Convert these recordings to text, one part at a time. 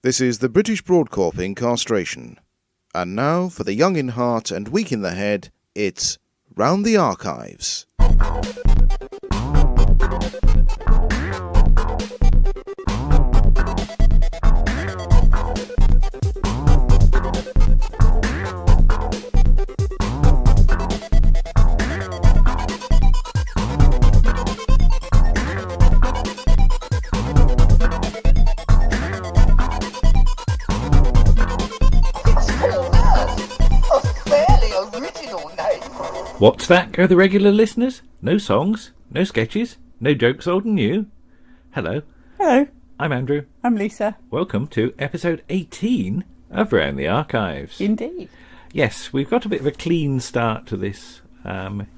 This is the British Broadcasting Castration. And now, for the young in heart and weak in the head, it's Round the Archives. What's that, go the regular listeners? No songs, no sketches, no jokes old and new. Hello. Hello. I'm Andrew. I'm Lisa. Welcome to episode 18 of Round the Archives. Indeed. Yes, we've got a bit of a clean start to this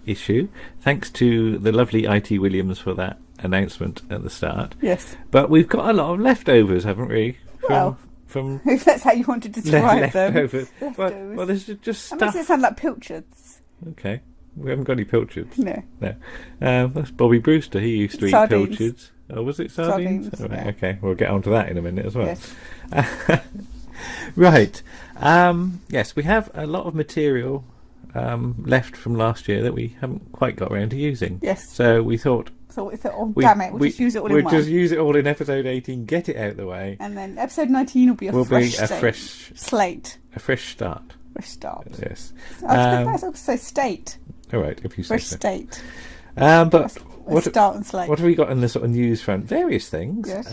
issue. Thanks to the lovely IT Williams for that announcement at the start. Yes. But we've got a lot of leftovers, haven't we? From if that's how you want to describe them. Leftovers. Well, there's just stuff. That makes it sound like pilchards. Okay. We haven't got any pilchards. No. That's Bobby Brewster. He used to eat Sardines. pilchards. Oh, was it sardines? Sardines, Oh, right, yeah. okay, we'll get on to that in a minute as well. Yes. Right. Yes, we have a lot of material left from last year that we haven't quite got around to using. Yes. So we thought... damn it, we'll just use it all in one. We'll just use it all in episode 18, get it out of the way. And then episode 19 will be a fresh slate. A fresh start. Fresh start. Yes. I was going to say state. All right, if you say Fresh so. state. But start and slate. What have we got in the sort of news front? Various things. Yes.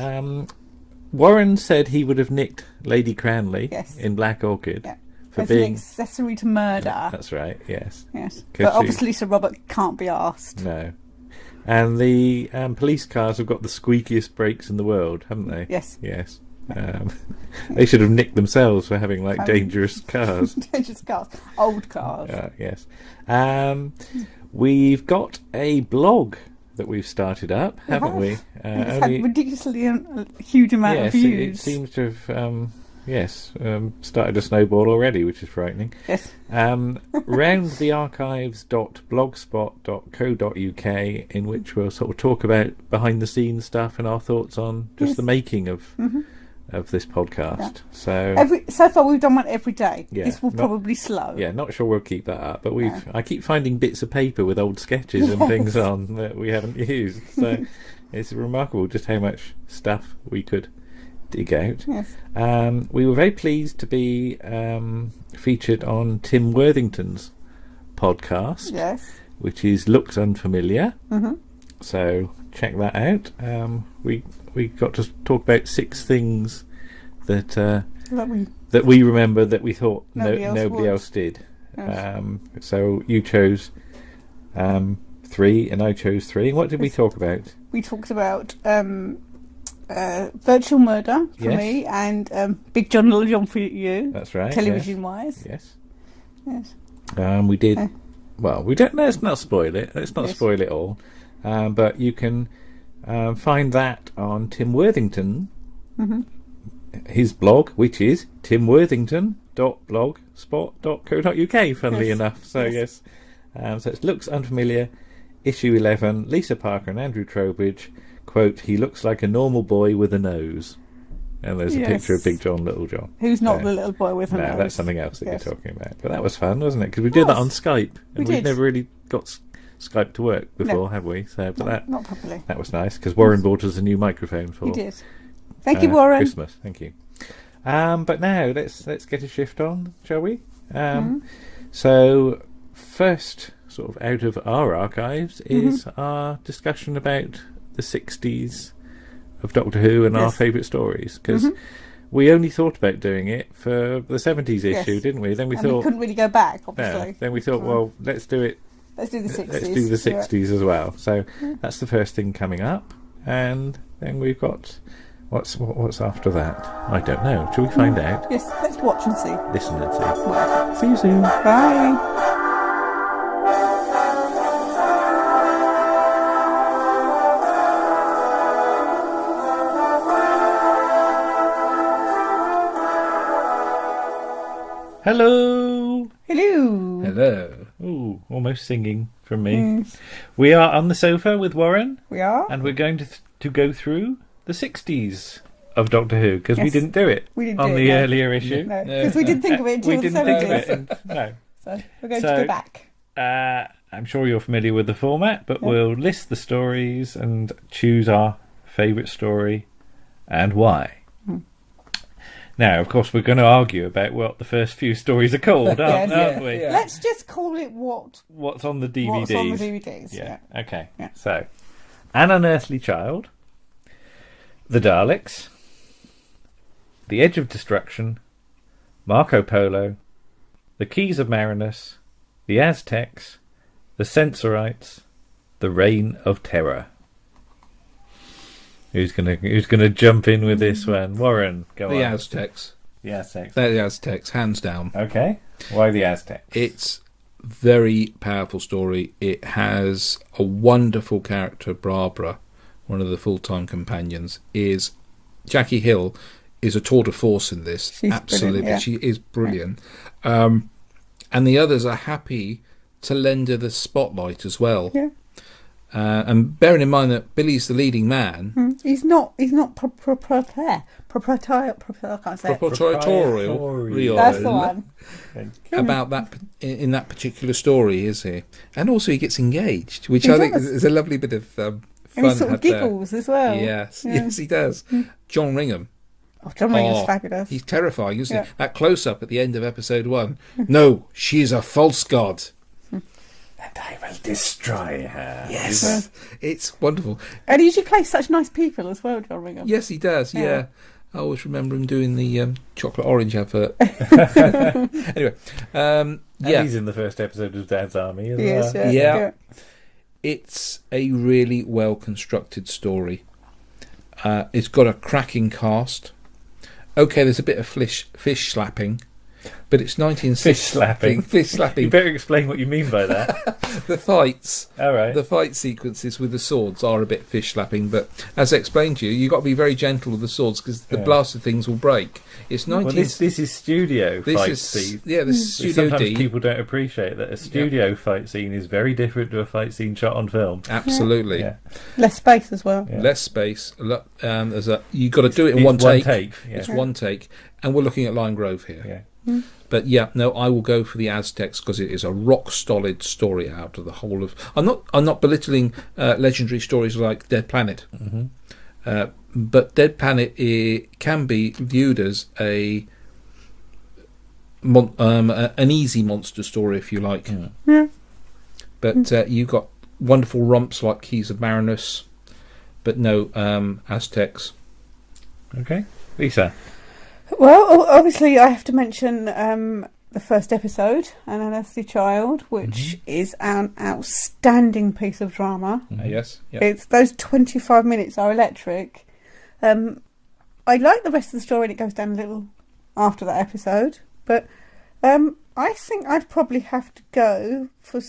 Warren said he would have nicked Lady Cranley in Black Orchid. Yeah. For being an accessory to murder. That's right, yes. Yes. But obviously Sir Robert can't be asked. No. And the police cars have got the squeakiest brakes in the world, haven't they? Yes. Yes. They should have nicked themselves for having dangerous cars. Dangerous cars. Old cars. Yes. We've got a blog that we've started up, haven't we? It's had ridiculously huge amount of views. It seems to have started a snowball already, which is frightening. Yes. roundthearchives.blogspot.co.uk, in which we'll sort of talk about behind the scenes stuff and our thoughts on just the making of this podcast. Yeah. So far we've done one every day. Yeah, this will probably slow. Yeah, not sure we'll keep that up, but I keep finding bits of paper with old sketches and things on that we haven't used. So it's remarkable just how much stuff we could dig out. Yes. We were very pleased to be featured on Tim Worthington's podcast, which is Looks Unfamiliar. So check that out. We got to talk about 6 things that we remember that we thought nobody else did. Yes. So you chose 3 and I chose 3. What did we talk about? We talked about virtual murder for me and Big John Little John for you. That's right. Television wise. Yes. Yes. We did. Well, we don't. Let's not spoil it. Let's not spoil it all. But you can find that on Tim Worthington, his blog, which is timworthington.blogspot.co.uk. Funnily enough. So yes. So it looks unfamiliar. Issue 11. Lisa Parker and Andrew Trowbridge. Quote, he looks like a normal boy with a nose. And there's a picture of Big John, Little John. Who's not the little boy with a nose? No, that's something else that you're talking about. But that was fun, wasn't it? Because we did that on Skype. And we've never really got Skype to work before, have we? So, but not properly. That was nice, because Warren bought us a new microphone for He did. Thank you, Warren. Christmas. Thank you. But now, let's get a shift on, shall we? So, first, sort of out of our archives, is our discussion about the 60s of Doctor Who and our favourite stories, because we only thought about doing it for the 70s issue, didn't we? Then we thought we couldn't really go back, obviously. Then we thought, well, let's do it. Let's do the 60s. Let's do the 60s as well. So that's the first thing coming up, and then we've got what's after that. I don't know. Shall we find out? Yes, let's watch and see. Listen and see. Well, see you soon. Bye. Hello. Hello. Hello. Ooh, almost singing from me. Yes. We are on the sofa with Warren. We are. And we're going to go through the 60s of Doctor Who, because we didn't do it on the earlier issue. No, because we didn't think of it until the 70s. No. So we're going to go back. I'm sure you're familiar with the format, but we'll list the stories and choose our favourite story and why. Now, of course, we're going to argue about what the first few stories are called, aren't we? Yeah. Let's just call it what's on the DVDs. What's on the DVDs, yeah. Okay. Yeah. So, An Unearthly Child, The Daleks, The Edge of Destruction, Marco Polo, The Keys of Marinus, The Aztecs, The Censorites, The Reign of Terror. Who's gonna jump in with this one? Warren, go on. The Aztecs. The Aztecs. They're the Aztecs, hands down. Okay. Why the Aztecs? It's a very powerful story. It has a wonderful character, Barbara, one of the full-time companions. Jackie Hill is a tour de force in this. She's absolutely, brilliant, she is brilliant. And the others are happy to lend her the spotlight as well. Yeah. And bearing in mind that Billy's the leading man, he's not proprietorial. That's the one. About that in that particular story, is he? And also he gets engaged, which I think is a lovely bit of fun. And he sort of giggles as well. Yes, yes, he does. John Ringham. Oh, John Ringham's fabulous. He's terrifying, isn't he? That close-up at the end of episode 1. No, she's a false god. And I will destroy her. Yes. It's wonderful. And he usually plays such nice people as well, John Ringham. Yes, he does, yeah. I always remember him doing the chocolate orange advert. Anyway, and he's in the first episode of Dad's Army as well. Is, yeah. It's a really well-constructed story. It's got a cracking cast. Okay, there's a bit of fish slapping, but it's 1960. Fish slapping. Fish slapping. You better explain what you mean by that. The fights. All right. The fight sequences with the swords are a bit fish slapping, but as I explained to you, you've got to be very gentle with the swords because the blasted things will break. It's 19. Well, this is studio fight scene. Yeah, this is Studio Sometimes D. people don't appreciate that a studio fight scene is very different to a fight scene shot on film. Absolutely. Yeah. Less space as well. Yeah. Less space. You've got to do it in one take. Yeah. It's one take, and we're looking at Lime Grove here. Yeah. But I will go for the Aztecs because it is a rock solid story out of the whole of. I'm not belittling legendary stories like Dead Planet, but Dead Planet can be viewed as an easy monster story, if you like. Yeah. But you've got wonderful romps like Keys of Marinus, but no Aztecs. Okay, Lisa. Well, obviously, I have to mention the first episode, An Unearthly Child, which is an outstanding piece of drama. Yes, It's those 25 minutes are electric. I like the rest of the story, and it goes down a little after that episode. But I think I'd probably have to go for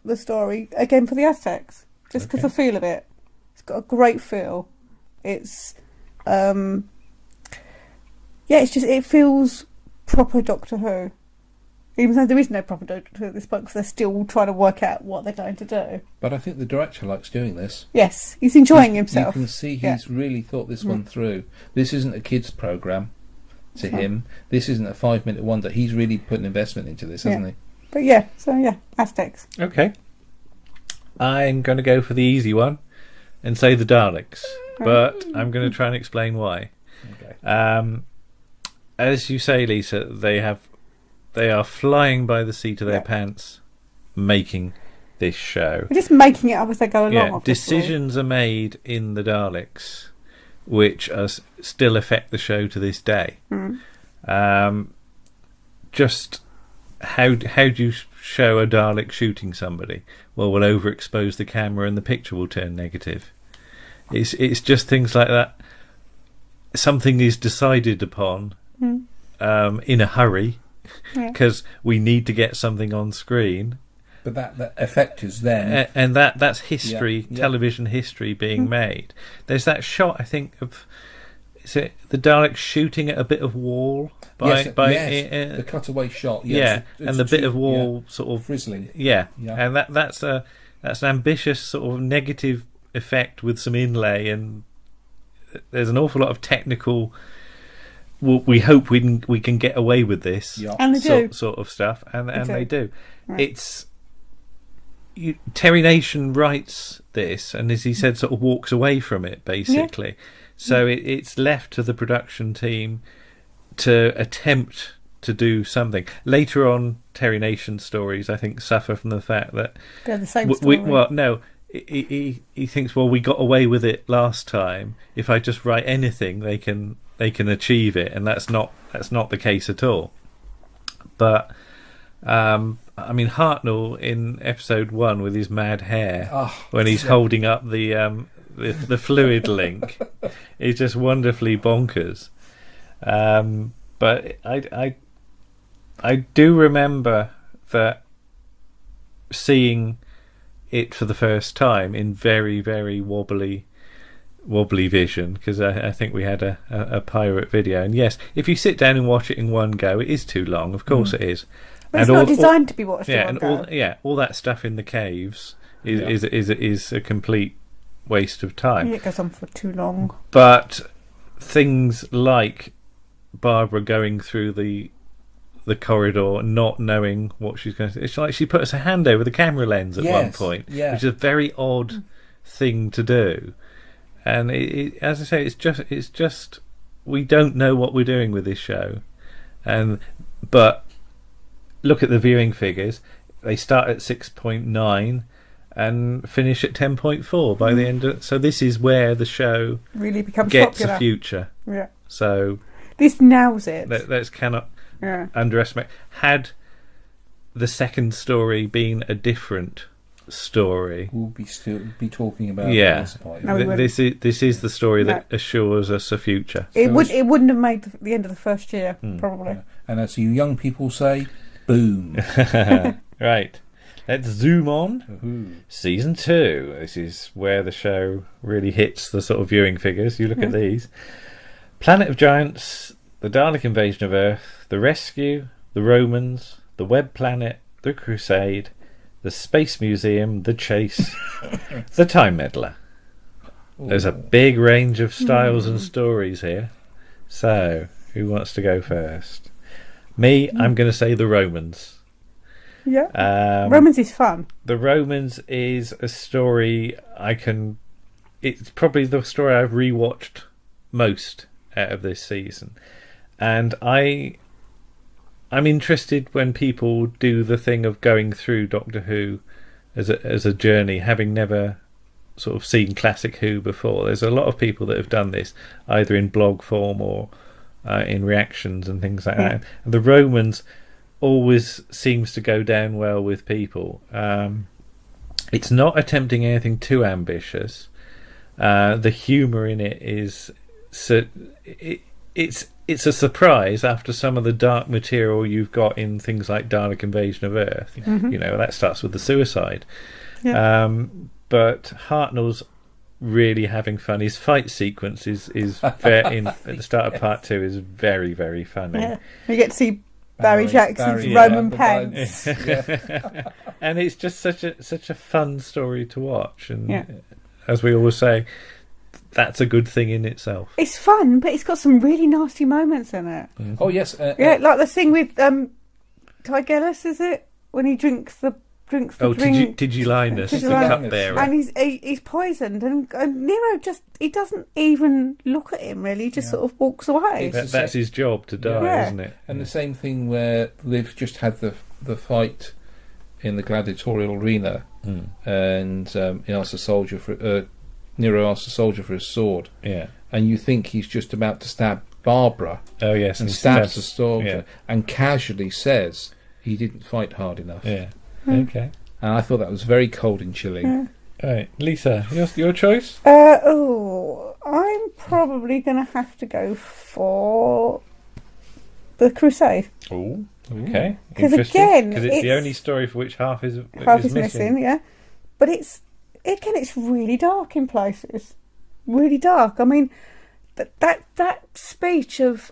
the story again for the Aztecs, just because the feel of it. It's got a great feel. It's it feels proper Doctor Who. Even though there is no proper Doctor Who at this point, because they're still trying to work out what they're going to do. But I think the director likes doing this. Yes, he's enjoying himself. You can see he's really thought this one through. This isn't a kids' programme to him. This isn't a 5-minute wonder. He's really put an investment into this, hasn't he? But Aztecs. Okay. I'm going to go for the easy one and say the Daleks, but I'm going to try and explain why. Okay. As you say, Lisa, they are flying by the seat of their pants making this show. We're just making it up as they go along. Yeah, decisions are made in the Daleks which still affect the show to this day. Just how do you show a Dalek shooting somebody? Well, we'll overexpose the camera and the picture will turn negative. It's just things like that. Something is decided upon in a hurry because we need to get something on screen. But that effect is there. And that's history, television history being made. There's that shot, I think, of... Is it the Daleks shooting at a bit of wall? The cutaway shot. Yes, and the bit of wall sort of... frizzling. Yeah. And that's an ambitious sort of negative effect with some inlay, and there's an awful lot of technical. Well, we hope we can get away with this, And they do. sort of stuff, and they do. Right. It's Terry Nation writes this, and as he said, sort of walks away from it basically. Yeah. So it's left to the production team to attempt to do something. Later on, Terry Nation stories, I think, suffer from the fact that They're the same story. he thinks, well, we got away with it last time. If I just write anything, they can achieve it, and that's not the case at all. But I mean, Hartnell in episode 1 with his mad hair, when he's holding up the fluid link, is just wonderfully bonkers. But I do remember that seeing it for the first time in very, very wobbly vision, because I think we had a pirate video. And yes, if you sit down and watch it in one go, it is too long. Of course it is. But it's not designed to be watched in one go. All that stuff in the caves is a complete waste of time. Yeah, it goes on for too long. But things like Barbara going through the corridor, not knowing what she's going to do. It's like she puts her hand over the camera lens at one point, which is a very odd thing to do. And it, as I say, it's just we don't know what we're doing with this show. But look at the viewing figures; they start at 6.9 and finish at 10.4 by the end of. So this is where the show really becomes gets popular. a future. Yeah. So this nails it. Let's cannot underestimate. Had the second story been a different story, we'll still be talking about this is the story that No. assures us a future. It wouldn't have made the end of the first year, probably. Yeah. And as you young people say, boom. Right. Let's zoom on. Ooh. Season 2. This is where the show really hits the sort of viewing figures. You look at these. Planet of Giants, the Dalek Invasion of Earth, the Rescue, the Romans, the Web Planet, the Crusade, the Space Museum, the Chase, the Time Meddler. There's a big range of styles and stories here. So, who wants to go first? Me, I'm going to say the Romans. Yeah. Romans is fun. The Romans is a story it's probably the story I've rewatched most out of this season. And I'm interested when people do the thing of going through Doctor Who as a journey, having never sort of seen classic Who before. There's a lot of people that have done this, either in blog form or in reactions and things like that. And the Romans always seems to go down well with people. It's not attempting anything too ambitious. The humour in it is it's a surprise after some of the dark material you've got in things like Dalek Invasion of Earth. You know, that starts with the suicide. But Hartnell's really having fun. His fight sequence is very, at the start of part 2 is very, very funny. Yeah. You get to see Barry Jackson's Roman pants. And it's just such a fun story to watch. And as we always say, that's a good thing in itself. It's fun, but it's got some really nasty moments in it. Oh yes, like the thing with Tygelus, is it, when he drinks the drink? Tigellinus, the cupbearer, and he's poisoned, and Nero he doesn't even look at him really. He just sort of walks away. That's his job to die, isn't it? And the same thing where Liv just had the fight in the gladiatorial arena, and he asked a soldier for. Nero asks a soldier for his sword, and you think he's just about to stab Barbara. Oh yes, and stabs the soldier, and casually says he didn't fight hard enough. Yeah, okay. And I thought that was very cold and chilling. Right, Lisa, your choice? I'm probably going to have to go for the Crusade. Oh, okay. Because again, it's the only story for which half is missing. Yeah, but it's really dark in places. Really dark. I mean, that speech of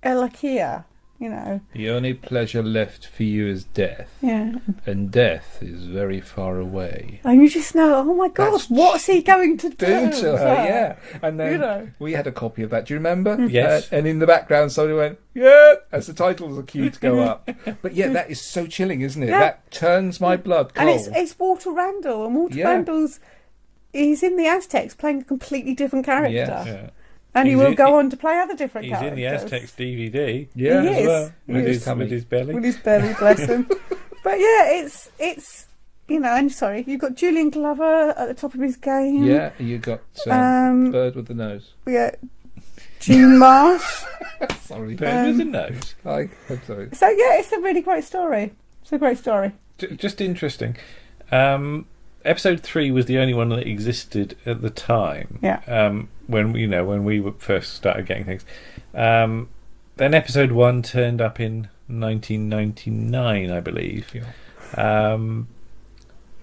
Elakia you know. The only pleasure left for you is death, Yeah. and death is very far away. And you just know, oh my God, That's what's he going to do? Do to her, yeah. And then You know. we had a copy of that. Do you remember? Yes. And in the background, somebody went, "Yeah," as the titles are cue to go up. But yeah, that is so chilling, isn't it? Yeah. That turns my blood cold. And it's Walter Randall, and Walter Yeah. Randall's he's in the Aztecs playing a completely different character, Yes. Yeah. and he He's will in- go on to play other different He's characters. in the Aztecs DVD. Yeah, He as is. well. He With is. his belly. With his belly, bless him. But yeah, it's you know, and sorry, you've got Julian Glover at the top of his game. Yeah, you got Um, bird with the nose. Yeah, June Marsh. Sorry, Bird with a nose. I'm sorry. So yeah, it's a really great story. It's a great story. Just interesting. Episode 3 was the only one that existed at the time. Yeah. When we first started getting things. Then episode 1 turned up in 1999, I believe.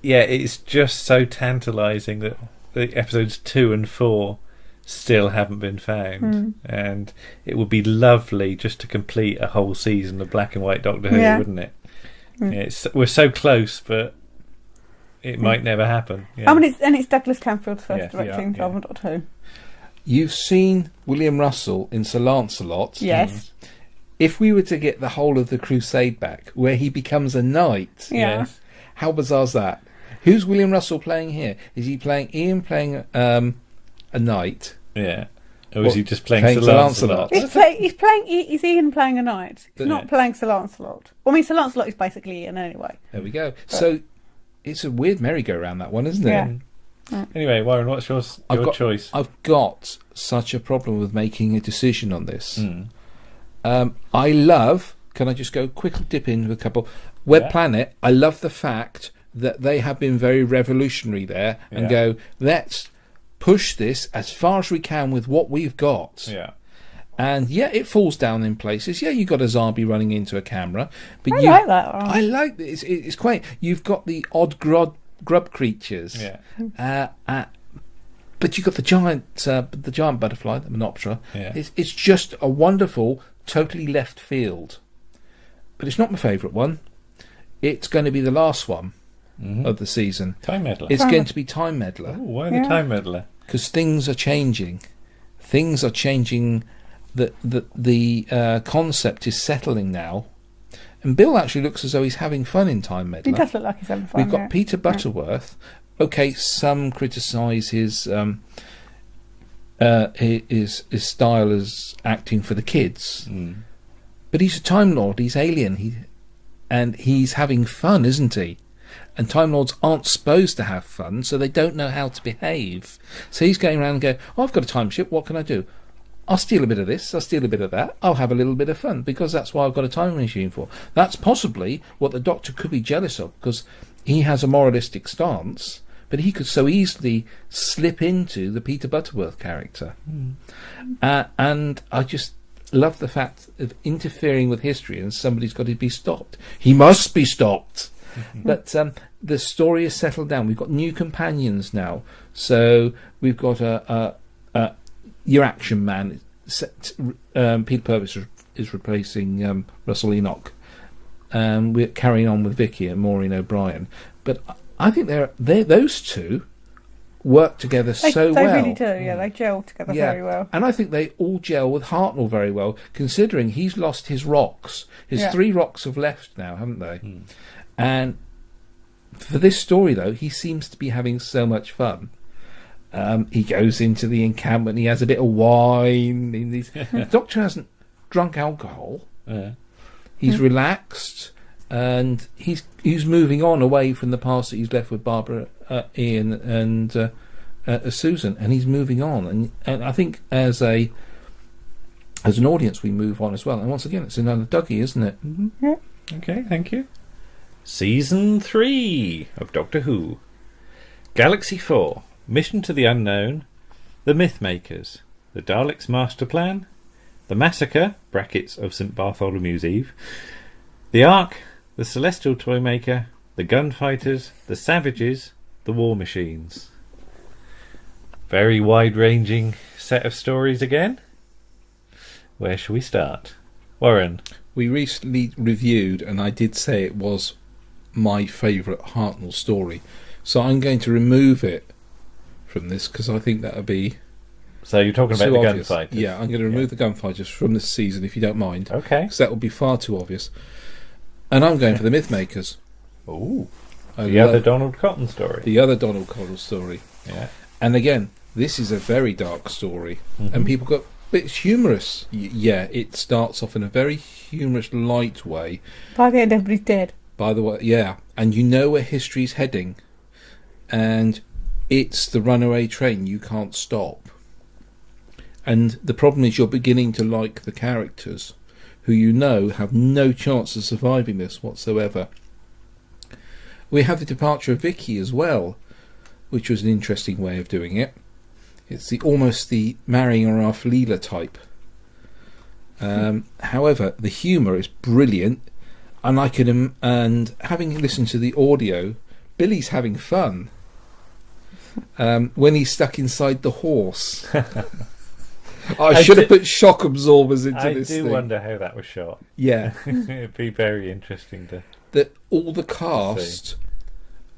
Yeah, it's just so tantalising that the episodes 2 and 4 still haven't been found, and it would be lovely just to complete a whole season of black and white Doctor Who, Yeah. wouldn't it? We're so close, but it might never happen. Yeah. I mean, it's Douglas Camfield's first Yeah, directing yeah, job on Doctor Who. You've seen William Russell in Sir Lancelot. Yes. If we were to get the whole of the Crusade back, where he becomes a knight, Yeah. Yes. how bizarre's that? Who's William Russell playing here? Is he playing Ian playing a knight? Yeah. Or was he just playing Playing Sir Sir Lancelot? Lancelot. He's Ian playing a knight. He's not Yeah. playing Sir Lancelot. Well, I mean, Sir Lancelot is basically Ian anyway. There we go. So it's a weird merry-go-round, that one, isn't it? Yeah. Anyway, Warren, what's your choice? I've got such a problem with making a decision on this. I love, can I just go quickly dip in with a couple? Web Yeah. Planet, I love the fact that they have been very revolutionary there and Yeah. go, let's push this as far as we can with what we've got. Yeah. And yeah, it falls down in places. Yeah, you've got a zombie running into a camera. But I you, like that one. I like this. It's quite. You've got the odd grub creatures. Yeah. But you've got the giant butterfly, the Menoptera. Yeah. It's just a wonderful, totally left field. But it's not my favourite one. It's going to be the last one of the season. Time Meddler. It's going to be Time Meddler. Ooh, why Yeah. the Time Meddler? Because things are changing. Things are changing. The concept is settling now. And Bill actually looks as though he's having fun in Time Meddler. He does look like he's having fun. We've got yeah. Peter Butterworth. Okay, some criticise his style as acting for the kids, but he's a Time Lord. He's alien. And he's having fun, isn't he? And Time Lords aren't supposed to have fun, so they don't know how to behave. So he's going around and going, "Oh, I've got a time ship. What can I do? I'll steal a bit of this. I'll steal a bit of that. I'll have a little bit of fun because that's what I've got a time machine for." That's possibly what the Doctor could be jealous of, because he has a moralistic stance, but he could so easily slip into the Peter Butterworth character. And I just love the fact of interfering with history, and somebody's got to be stopped. He must be stopped. But the story is settled down. We've got new companions now. So we've got your action man. Peter Purvis is replacing Russell Enoch. We're carrying on with Vicky and Maureen O'Brien. But I think those two work together so they well. really do, yeah. They gel together very well. And I think they all gel with Hartnell very well, considering he's lost his rocks. His 3 rocks have left now, haven't they? And for this story, though, he seems to be having so much fun. He goes into the encampment, he has a bit of wine. The Doctor hasn't drunk alcohol. He's relaxed, and he's moving on away from the past that he's left with Barbara, Ian, and Susan, and he's moving on. And I think as an audience, we move on as well. And once again, it's another Dougie, isn't it? Yeah. Okay, thank you. Season 3 of Doctor Who. Galaxy 4. Mission to the Unknown. The Mythmakers. The Daleks' Master Plan. The Massacre (brackets of St. Bartholomew's Eve). The Ark. The Celestial Toymaker. The Gunfighters. The Savages. The War Machines. Very wide-ranging set of stories again. Where shall we start? Warren. we recently reviewed, and I did say it was my favourite Hartnell story. So I'm going to remove it from this because I think that would be So you're talking about too the obvious. gunfighters? Yeah, I'm going to remove the gunfighters from this season, if you don't mind. Okay. Because that would be far too obvious. And I'm going for the Mythmakers. Ooh. I The other love Donald Cotton story. the other Donald Cottle story. Yeah. And again, this is a very dark story. Mhm. And people got... But it's humorous. Yeah, it starts off in a very humorous, light way. By the end, everybody's dead. By the way, yeah. And you know where history's heading. And it's the runaway train. You can't stop. And the problem is you're beginning to like the characters who you know have no chance of surviving this whatsoever. We have the departure of Vicky as well, which was an interesting way of doing it. It's almost the marrying her off Leela type. However, the humour is brilliant, and and having listened to the audio, Billy's having fun when he's stuck inside the horse. I should have put shock absorbers into I this do thing. wonder how that was shot. Yeah, It'd be very interesting to... that all the cast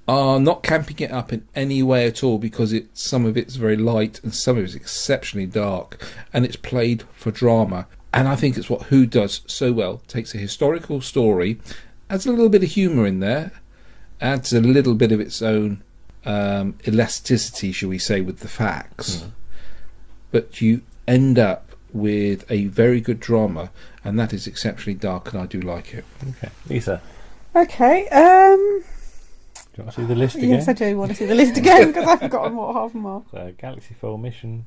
are not camping it up in any way at all, because some of it's very light and some of it's exceptionally dark, and it's played for drama. And I think it's what Who does so well. Takes a historical story, adds a little bit of humour in there, adds a little bit of its own elasticity, shall we say, with the facts. But you end up with a very good drama, and that is exceptionally dark, and I do like it. Okay. Lisa, Okay. do you want to see the list again? Yes, I do want to see the list again because I've forgotten what half of them are. So, Galaxy 4 Mission,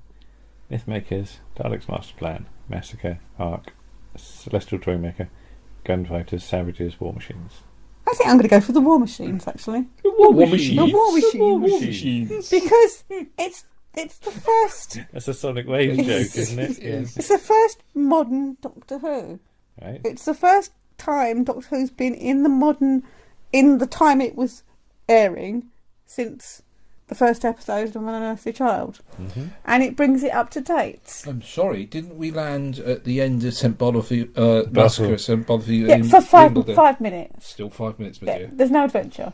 Mythmakers, Dalek's Master Plan, Massacre, Ark, Celestial Toymaker, Gunfighters, Savages, War Machines. I think I'm going to go for the War Machines, actually. The War Machines. The War Machines. Machines. Because it's the first... That's a Sonic Wave joke, isn't it? Yes. It's the first modern Doctor Who. Right. It's the first time Doctor Who's been in the time it was airing since the first episode of An Unearthly Child. Mm-hmm. And it brings it up to date. I'm sorry, didn't we land at the end of St. Boniface, Massacre at St. Boniface Yeah, in for Wimbledon? 5 minutes. Still 5 minutes, my Yeah, dear. there's no adventure.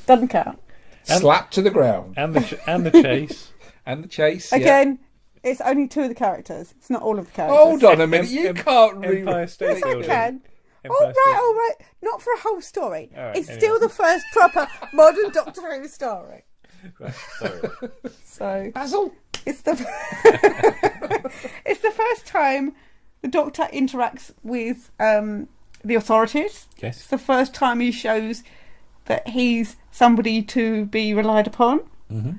Doesn't count. Slap to the ground. And the chase. And the chase, yeah. Again, it's only 2 of the characters. It's not all of the characters. Hold on a minute, you Em- can't Empire State Yes, I Building. can. Empire All State- right. Not for a whole story. All right, It's anyway. still the first proper modern Doctor Who story. Right, sorry. So Basil. it's the it's the first time the Doctor interacts with the authorities. It's Yes. the first time he shows that he's somebody to be relied upon. Mm-hmm.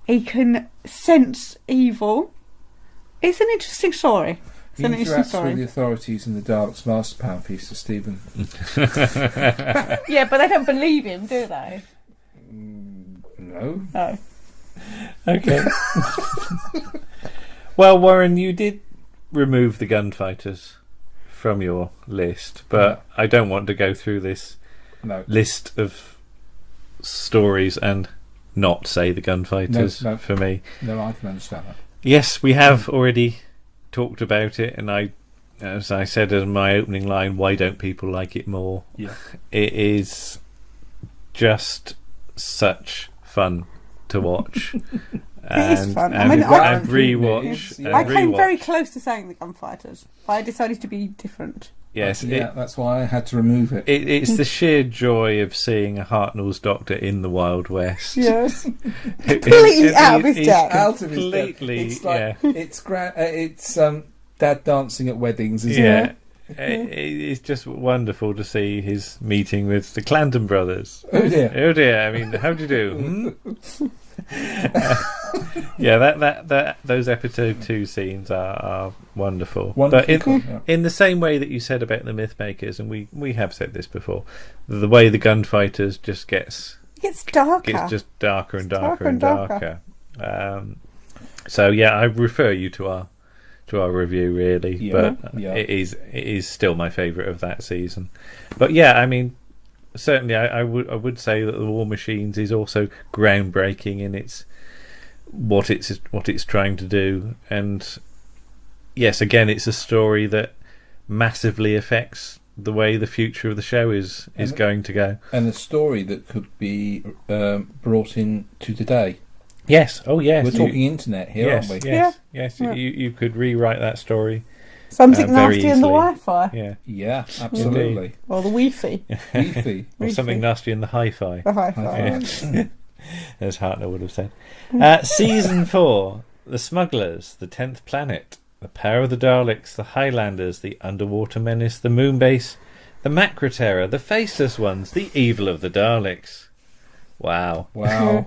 He can sense evil. It's an interesting story. It's He an interesting interacts story. with the authorities in the Dalek's Master Plan piece to Stephen. Yeah, but they don't believe him, do they? No. No. Okay. Well, Warren, you did remove the gunfighters from your list, but I don't want to go through this No. list of stories and not say the gunfighters No. for me. No, I can understand that. Yes, we have already talked about it, and as I said in my opening line, why don't people like it more? Yeah. It is just such fun to watch. It is fun. I And, mean, I- and rewatch. Yeah. and I came rewatch. very close to saying the gunfighters, but I decided to be different. Yes, Yeah, that's why I had to remove it. it's the sheer joy of seeing a Hartnell's Doctor in the Wild West. Yes. Completely out of his He's depth. Out of his depth. completely, It's like yeah. it's dad dancing at weddings, isn't Yeah. it? It's just wonderful to see his meeting with the Clanton brothers. Oh dear. Oh dear! I mean, how do you do? Yeah, that those episode 2 scenes are wonderful. But Wonderful. in the same way that you said about the Mythmakers, and we have said this before, the way the gunfighters just gets It gets darker. just darker and It's darker and darker. So yeah, I refer you to our review really, Yeah, but yeah. it is still my favourite of that season. But yeah, I mean, certainly I would say that the War Machines is also groundbreaking in its what it's trying to do, and yes, again, it's a story that massively affects the way the future of the show is going to go. And a story that could be brought in to today. Yes. Oh, yes. We're talking internet here, yes, aren't we? Yes. Yeah. You could rewrite that story. Something very nasty in the easily. Wi-Fi. Yeah. Yeah, absolutely. Or the Wi-Fi. Wi-Fi. Or something nasty in the hi-fi. The hi-fi. Yeah. As Hartnell would have said. Season 4. The Smugglers, the 10th Planet, the Power of the Daleks, the Highlanders, the Underwater Menace, the Moonbase, the Macroterror, the Faceless Ones, the Evil of the Daleks. Wow. Wow.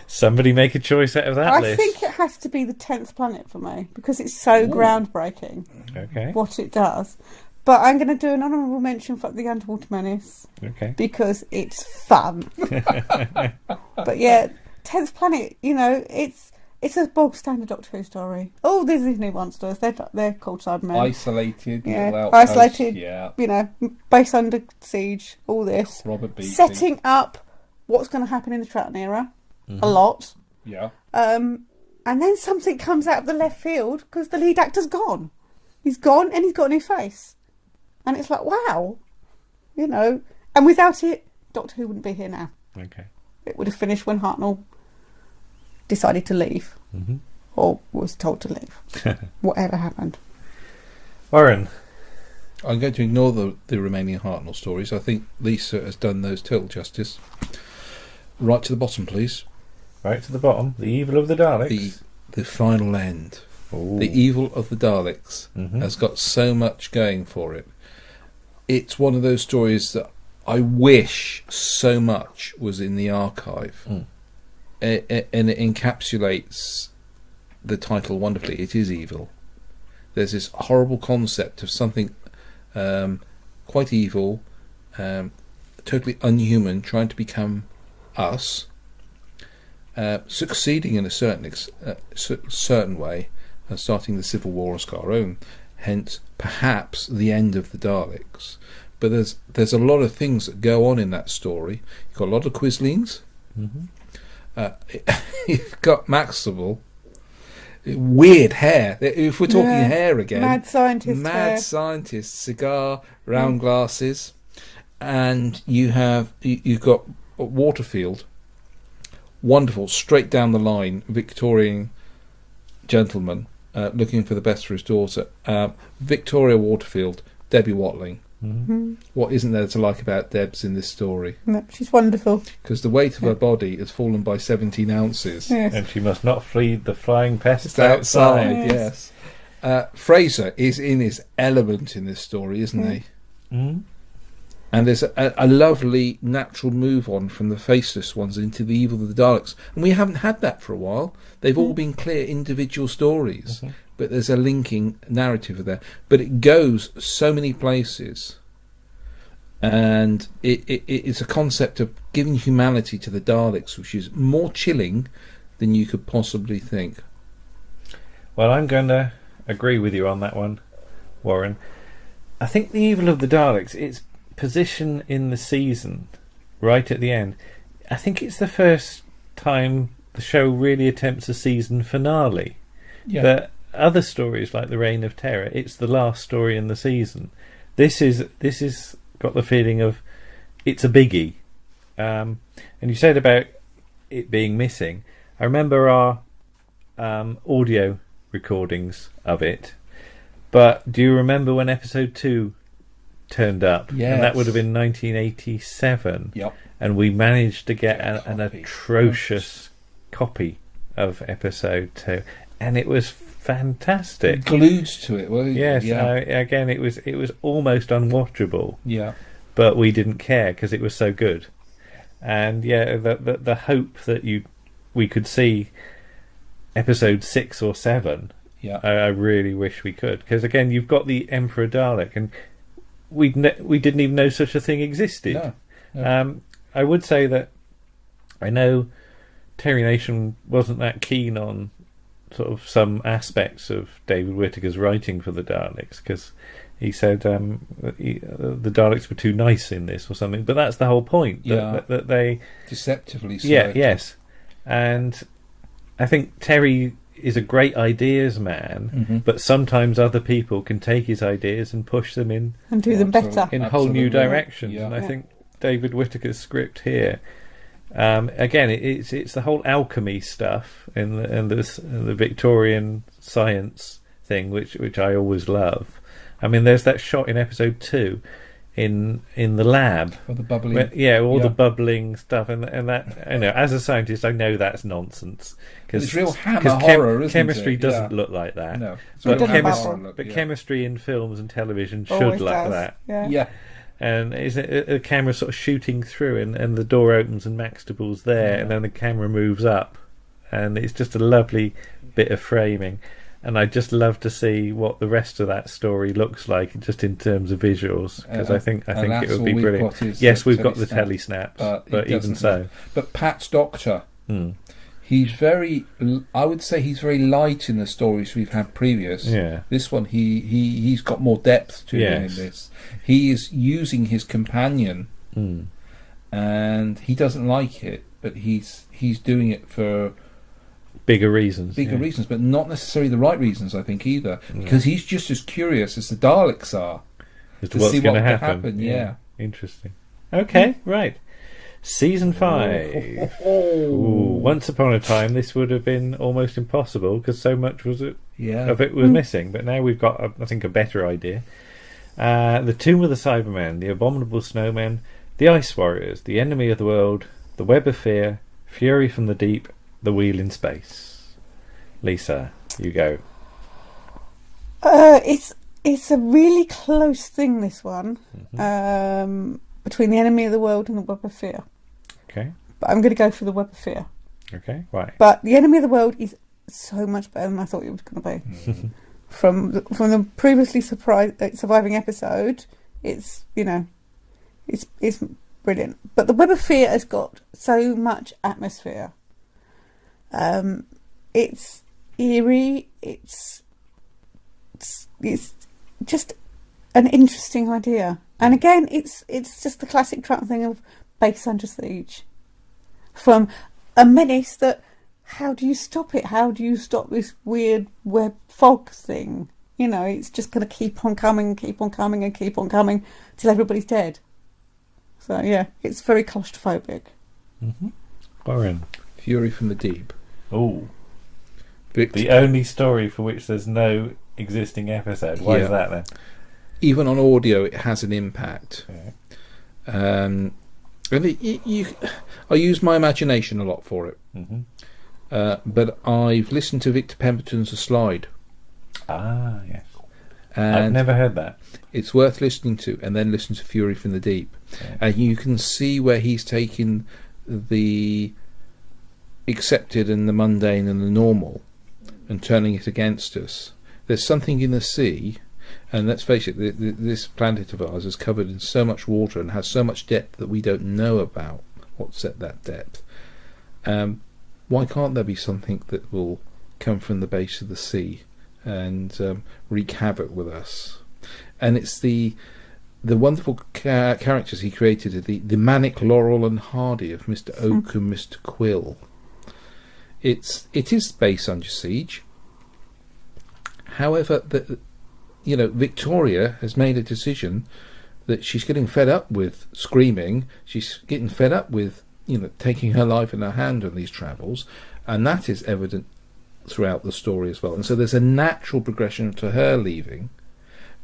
Somebody make a choice out of that list. I think it has to be the 10th Planet for me because it's so groundbreaking Okay. what it does. But I'm going to do an honourable mention for the Underwater Menace Okay. because it's fun. But yeah, 10th Planet, it's a bog standard Doctor Who story. Oh, there's these new monsters. They're called Cybermen. Isolated. Yeah, little outpost, isolated. Yeah. Base under siege. All this. Robert Beatty. Setting up what's going to happen in the Troughton era. A lot. Yeah. And then something comes out of the left field because the lead actor's gone. He's gone and he's got a new face. And it's like, wow. And without it, Doctor Who wouldn't be here now. Okay. It would have finished when Hartnell decided to leave. Mm-hmm. Or was told to leave. Whatever happened. Warren. I'm going to ignore the remaining Hartnell stories. I think Lisa has done those total justice. Right to the bottom, please. Right to the bottom. The Evil of the Daleks. The final end. Ooh. The Evil of the Daleks Mhm. has got so much going for it. It's one of those stories that I wish so much was in the archive. Mm. And it encapsulates the title wonderfully. It is evil. There's this horrible concept of something quite evil, totally unhuman, trying to become us, succeeding in a certain way, and starting the Civil War as our own. Hence, perhaps the end of the Daleks. But there's a lot of things that go on in that story. You've got a lot of Quislings. Mm-hmm. You've got Maximal. Weird hair. If we're talking hair again, Mad scientist, cigar, round glasses, and you've got Waterfield. Wonderful, straight down the line, Victorian gentleman looking for the best for his daughter. Victoria Waterfield, Debbie Watling. Mm-hmm. What isn't there to like about Debs in this story? No, she's wonderful. Because the weight of her body has fallen by 17 ounces. Yes. And she must not flee the flying pests It's outside, Yes. yes. Fraser is in his element in this story, isn't he? Mm-hmm. And there's a lovely natural move on from the Faceless Ones into the Evil of the Daleks. And we haven't had that for a while. They've all been clear individual stories. Mm-hmm. But there's a linking narrative there. But it goes so many places. And it's a concept of giving humanity to the Daleks, which is more chilling than you could possibly think. Well, I'm going to agree with you on that one, Warren. I think the Evil of the Daleks, its position in the season, right at the end, I think it's the first time the show really attempts a season finale. Yeah. But other stories like The Reign of Terror, it's the last story in the season. This is got the feeling of it's a biggie. And you said about it being missing. I remember our audio recordings of it. But do you remember when episode 2 turned up? Yes. And that would have been 1987. Yep. And we managed to get an Copy. atrocious copy of episode 2. And it was fantastic. Glued to it, weren't you? Yes, Yeah. again, it was almost unwatchable, Yeah. but we didn't care because it was so good. And the hope that we could see episode 6 or 7. Yeah. I really wish we could, because again, you've got the Emperor Dalek, and we didn't even know such a thing existed. No. I would say that I know Terry Nation wasn't that keen on sort of some aspects of David Whittaker's writing for the Daleks, because he said the Daleks were too nice in this or something. But that's the whole point. That they Deceptively so. yes, and I think Terry is a great ideas man, but sometimes other people can take his ideas and push them in and do them better. in whole new directions. Yeah. And I think David Whittaker's script here, again, it's the whole alchemy stuff and the Victorian science thing, which I always love. I mean, there's that shot in episode 2 in the lab, Or the bubbly. the bubbling stuff, and that, you know, as a scientist, I know that's nonsense because It's real hammer horror, isn't chemistry it? doesn't Yeah. look like that. No, But, It doesn't bubble. chemistry in films and television should Always like does. that. Yeah. Yeah. And is it a camera sort of shooting through, and the door opens and Maxtable's there, and then the camera moves up, and it's just a lovely bit of framing. And I just love to see what the rest of that story looks like, just in terms of visuals, because I think and it that's would all be we've brilliant. got is Yes, the we've got the telesnap, telesnaps, it but even doesn't so, look- But Pat's Doctor, Hmm. he's very. I would say he's very light in the stories we've had previous. Yeah. This one, he's got more depth to him Yes. in this. He is using his companion, and he doesn't like it, but he's doing it for bigger reasons. bigger yeah. reasons, but not necessarily the right reasons, I think, either. Because he's just as curious as the Daleks are As to what's see going what to could happen. happen. Yeah. Interesting. Okay, right. Season 5. Ooh, once upon a time, this would have been almost impossible because so much of it was missing. But now we've got, I think, a better idea. The Tomb of the Cybermen, the Abominable Snowmen, the Ice Warriors, the Enemy of the World, the Web of Fear, Fury from the Deep, the Wheel in Space. Lisa, you go. It's a really close thing, this one, between the Enemy of the World and the Web of Fear. Okay. But I'm going to go for the Web of Fear. Okay, right. But the Enemy of the World is so much better than I thought it was going to be. From the previously surviving episode, it's brilliant. But the Web of Fear has got so much atmosphere. It's eerie. It's just an interesting idea. And again, it's just the classic Trump thing of base under siege. From a menace that, how do you stop it? How do you stop this weird web fog thing? You know, it's just going to keep on coming and keep on coming and keep on coming till everybody's dead. So, yeah, it's very claustrophobic. Warren. Fury from the Deep. Oh. Victor. The only story for which there's no existing episode. Why is that then? Even on audio, it has an impact. Yeah. And I use my imagination a lot for it. But I've listened to Victor Pemberton's A Slide. Ah, yes. And I've never heard that. it's worth listening to, and then listen to Fury from the Deep. Yeah. And you can see where he's taken the accepted and the mundane and the normal and turning it against us. There's something in the sea, and let's face it, this planet of ours is covered in so much water and has so much depth that we don't know about what's at that depth. Why can't there be something that will come from the base of the sea and wreak havoc with us? And it's the wonderful characters he created, the manic Laurel and Hardy of Mr. Oak and Mr. Quill. It is base under siege. However, Victoria has made a decision that she's getting fed up with screaming. She's getting fed up with taking her life in her hand on these travels, and that is evident throughout the story as well. And so there's a natural progression to her leaving,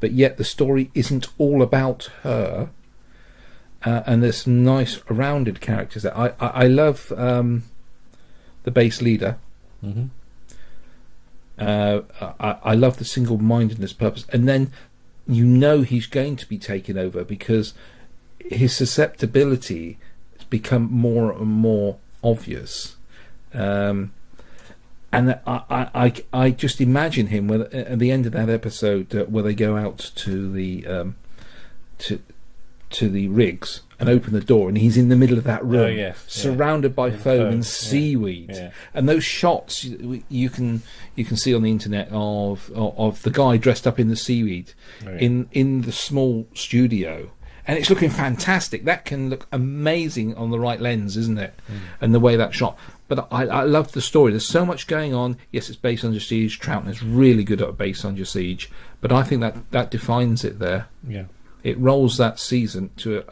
but yet the story isn't all about her. And there's some nice rounded characters there. I love the base leader. I love the single-mindedness purpose, and then he's going to be taken over because his susceptibility has become more and more obvious. And I just imagine him when, at the end of that episode where they go out to the rigs and open the door, and he's in the middle of that room, surrounded by foam and seaweed. Yeah. And those shots you can see on the internet of the guy dressed up in the seaweed in the small studio, and it's looking fantastic. That can look amazing on the right lens, isn't it? And the way that's shot. But I love the story. There's so much going on. Yes, it's based on Your Siege. Troughton is really good at based on Your Siege, but I think that defines it there. Yeah. It rolls that season to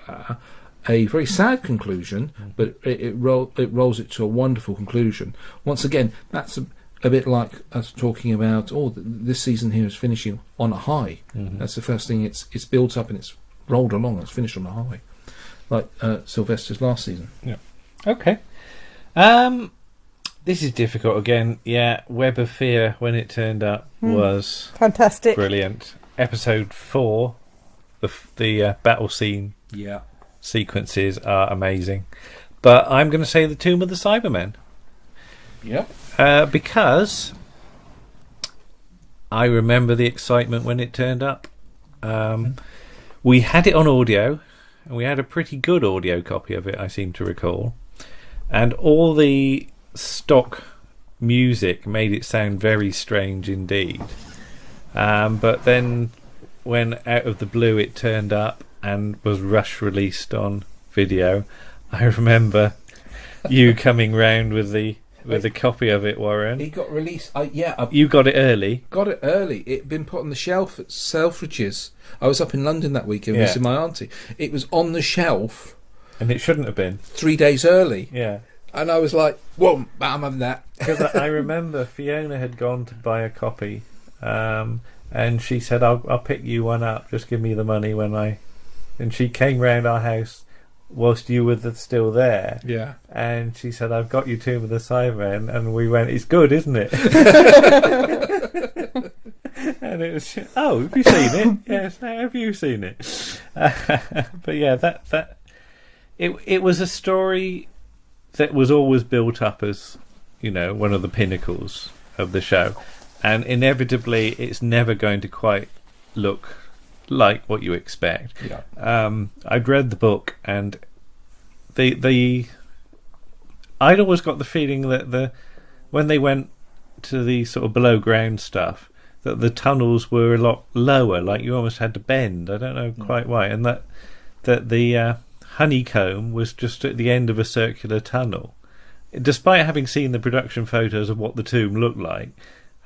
a very sad conclusion, but it rolls it to a wonderful conclusion. Once again, that's a bit like us talking about, this season here is finishing on a high. That's the first thing. It's built up and it's rolled along. It's finished on a high, like Sylvester's last season. Yeah. Okay. This is difficult again. Yeah, Web of Fear, when it turned up, was fantastic, brilliant. Episode 4, the battle scene Yeah. sequences are amazing. But I'm going to say the Tomb of the Cybermen. Yep. Because I remember the excitement when it turned up. We had it on audio, and we had a pretty good audio copy of it, I seem to recall. And all the stock music made it sound very strange indeed. But then when out of the blue it turned up and was rush released on video, I remember you coming round with a copy of it, Warren. It got released. You got it early. Got it early. It'd been put on the shelf at Selfridges. I was up in London that weekend visiting my auntie. It was on the shelf. And it shouldn't have been. 3 days early. Yeah. And I was like, whoa, I'm having that. Because I remember Fiona had gone to buy a copy, and she said, I'll pick you one up, just give me the money when I... And she came round our house whilst you were still there. Yeah. And she said, I've got you Tomb of the Cybermen. And we went, it's good, isn't it? And it was, have you seen it? Yes, have you seen it? But yeah, it was a story that was always built up as, one of the pinnacles of the show. And inevitably, it's never going to quite look like what you expect. Yeah. I'd read the book, and I'd always got the feeling that when they went to the sort of below ground stuff, that the tunnels were a lot lower, like you almost had to bend. I don't know quite why, and that the honeycomb was just at the end of a circular tunnel. Despite having seen the production photos of what the tomb looked like,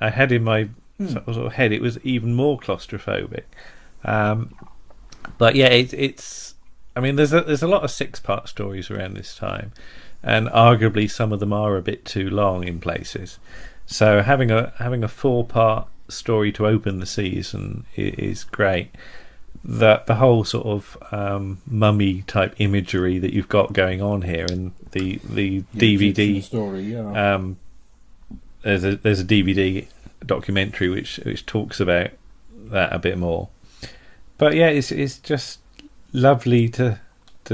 I had in my sort of head it was even more claustrophobic. But yeah, it's. I mean, there's a lot of 6-part stories around this time, and arguably some of them are a bit too long in places. So having a 4-part story to open the season is great. The whole sort of mummy type imagery that you've got going on here, and the DVD story. Yeah. There's a DVD documentary which talks about that a bit more. But yeah, it's just lovely to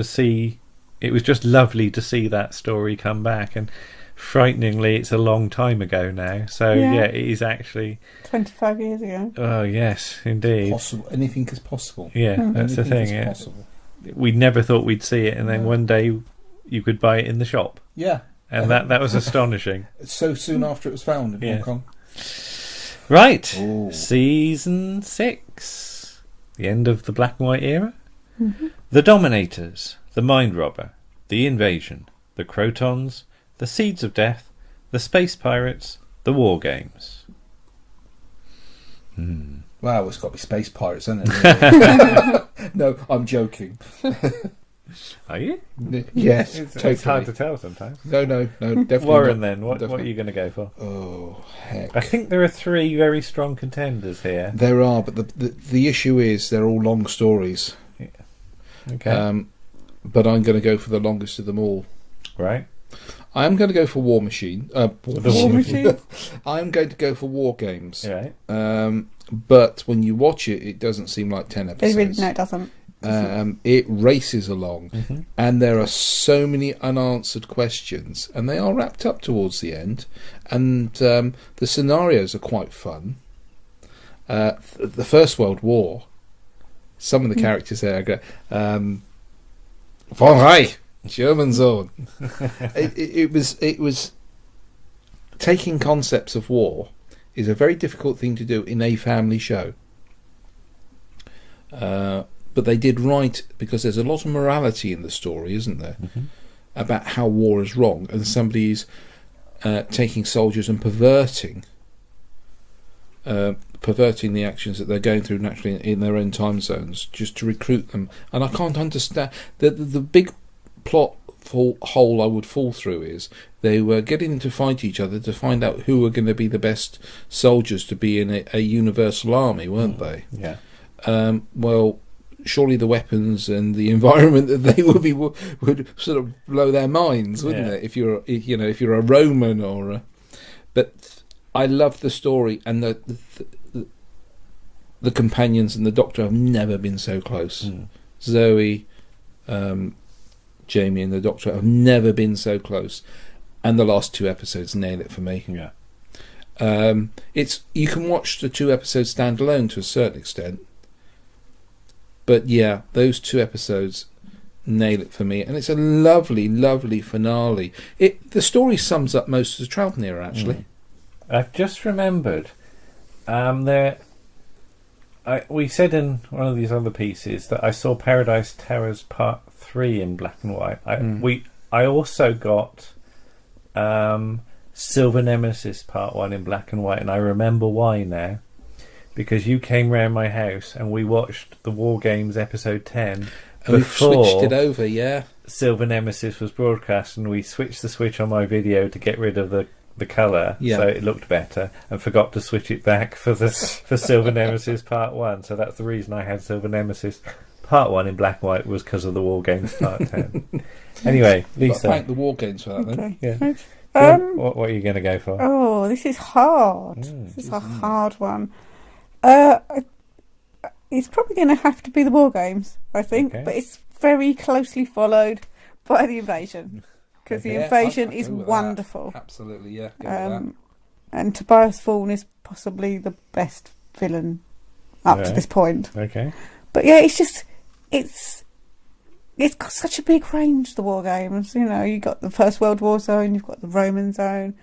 see. It was just lovely to see that story come back, and frighteningly, it's a long time ago now. So yeah, it is actually 25 years ago. Oh yes, indeed. Possible. Anything is possible. Yeah, that's the thing. Yeah. Possible. We never thought we'd see it, and then one day you could buy it in the shop. Yeah, and that was astonishing. So soon after it was found in Hong Kong. Right, Ooh. Season 6, the end of the black and white era. The Dominators, the Mind Robber, the Invasion, the Crotons, the Seeds of Death, the Space Pirates, the War Games. Wow, it's got to be Space Pirates, hasn't it? No, I'm joking. Are you? Yes, it's hard to tell sometimes. No, definitely. Warren, not. then, what Definitely. are you going to go for? Oh, heck. I think there are 3 very strong contenders here. There are, but the issue is they're all long stories. Yeah. Okay. But I'm going to go for the longest of them all. Right. I'm going to go for War Machine. War Machine. I'm going to go for War Games. Right. But when you watch it, it doesn't seem like 10 episodes. No, it doesn't. It races along, and there are so many unanswered questions, and they are wrapped up towards the end, and the scenarios are quite fun. The First World War, some of the characters there go, Von Reich, German zone. It was taking concepts of war is a very difficult thing to do in a family show. But but they did right, because there's a lot of morality in the story, isn't there? Mm-hmm. About how war is wrong, and somebody's taking soldiers and perverting the actions that they're going through naturally in their own time zones, just to recruit them. And I can't understand the big plot hole I would fall through is they were getting to fight each other to find out who were going to be the best soldiers to be in a universal army, weren't they? Yeah. Well, surely the weapons and the environment that they would sort of blow their minds, wouldn't it? If you're a Roman or a... But I love the story, and the companions and the Doctor have never been so close. Zoe, Jamie and the Doctor have never been so close, and the last 2 episodes nail it for me. Yeah. You can watch the 2 episodes standalone to a certain extent, but yeah, those 2 episodes nail it for me, and it's a lovely, lovely finale. The story sums up most of the Troughton era, actually. I've just remembered, we said in one of these other pieces that I saw Paradise Towers Part 3 in black and white. I also got Silver Nemesis Part 1 in black and white, and I remember why now. Because you came round my house and we watched the War Games episode 10 and we switched it over, yeah. Silver Nemesis was broadcast, and we switched the switch on my video to get rid of the colour, so it looked better, and forgot to switch it back for Silver Nemesis Part 1. So that's the reason I had Silver Nemesis Part 1 in black and white, was because of the War Games Part 10. Anyway, Lisa. Thank the War Games for that, then. Yeah. What are you going to go for? Oh, this is hard. This is a hard one. It's probably going to have to be the War Games, I think, but it's very closely followed by the Invasion, because the Invasion is wonderful. That. Absolutely, yeah. And Tobias Vaughan is possibly the best villain up to this point. Okay, but yeah, it's got such a big range. The War Games, you've got the First World War zone, you've got the Roman zone,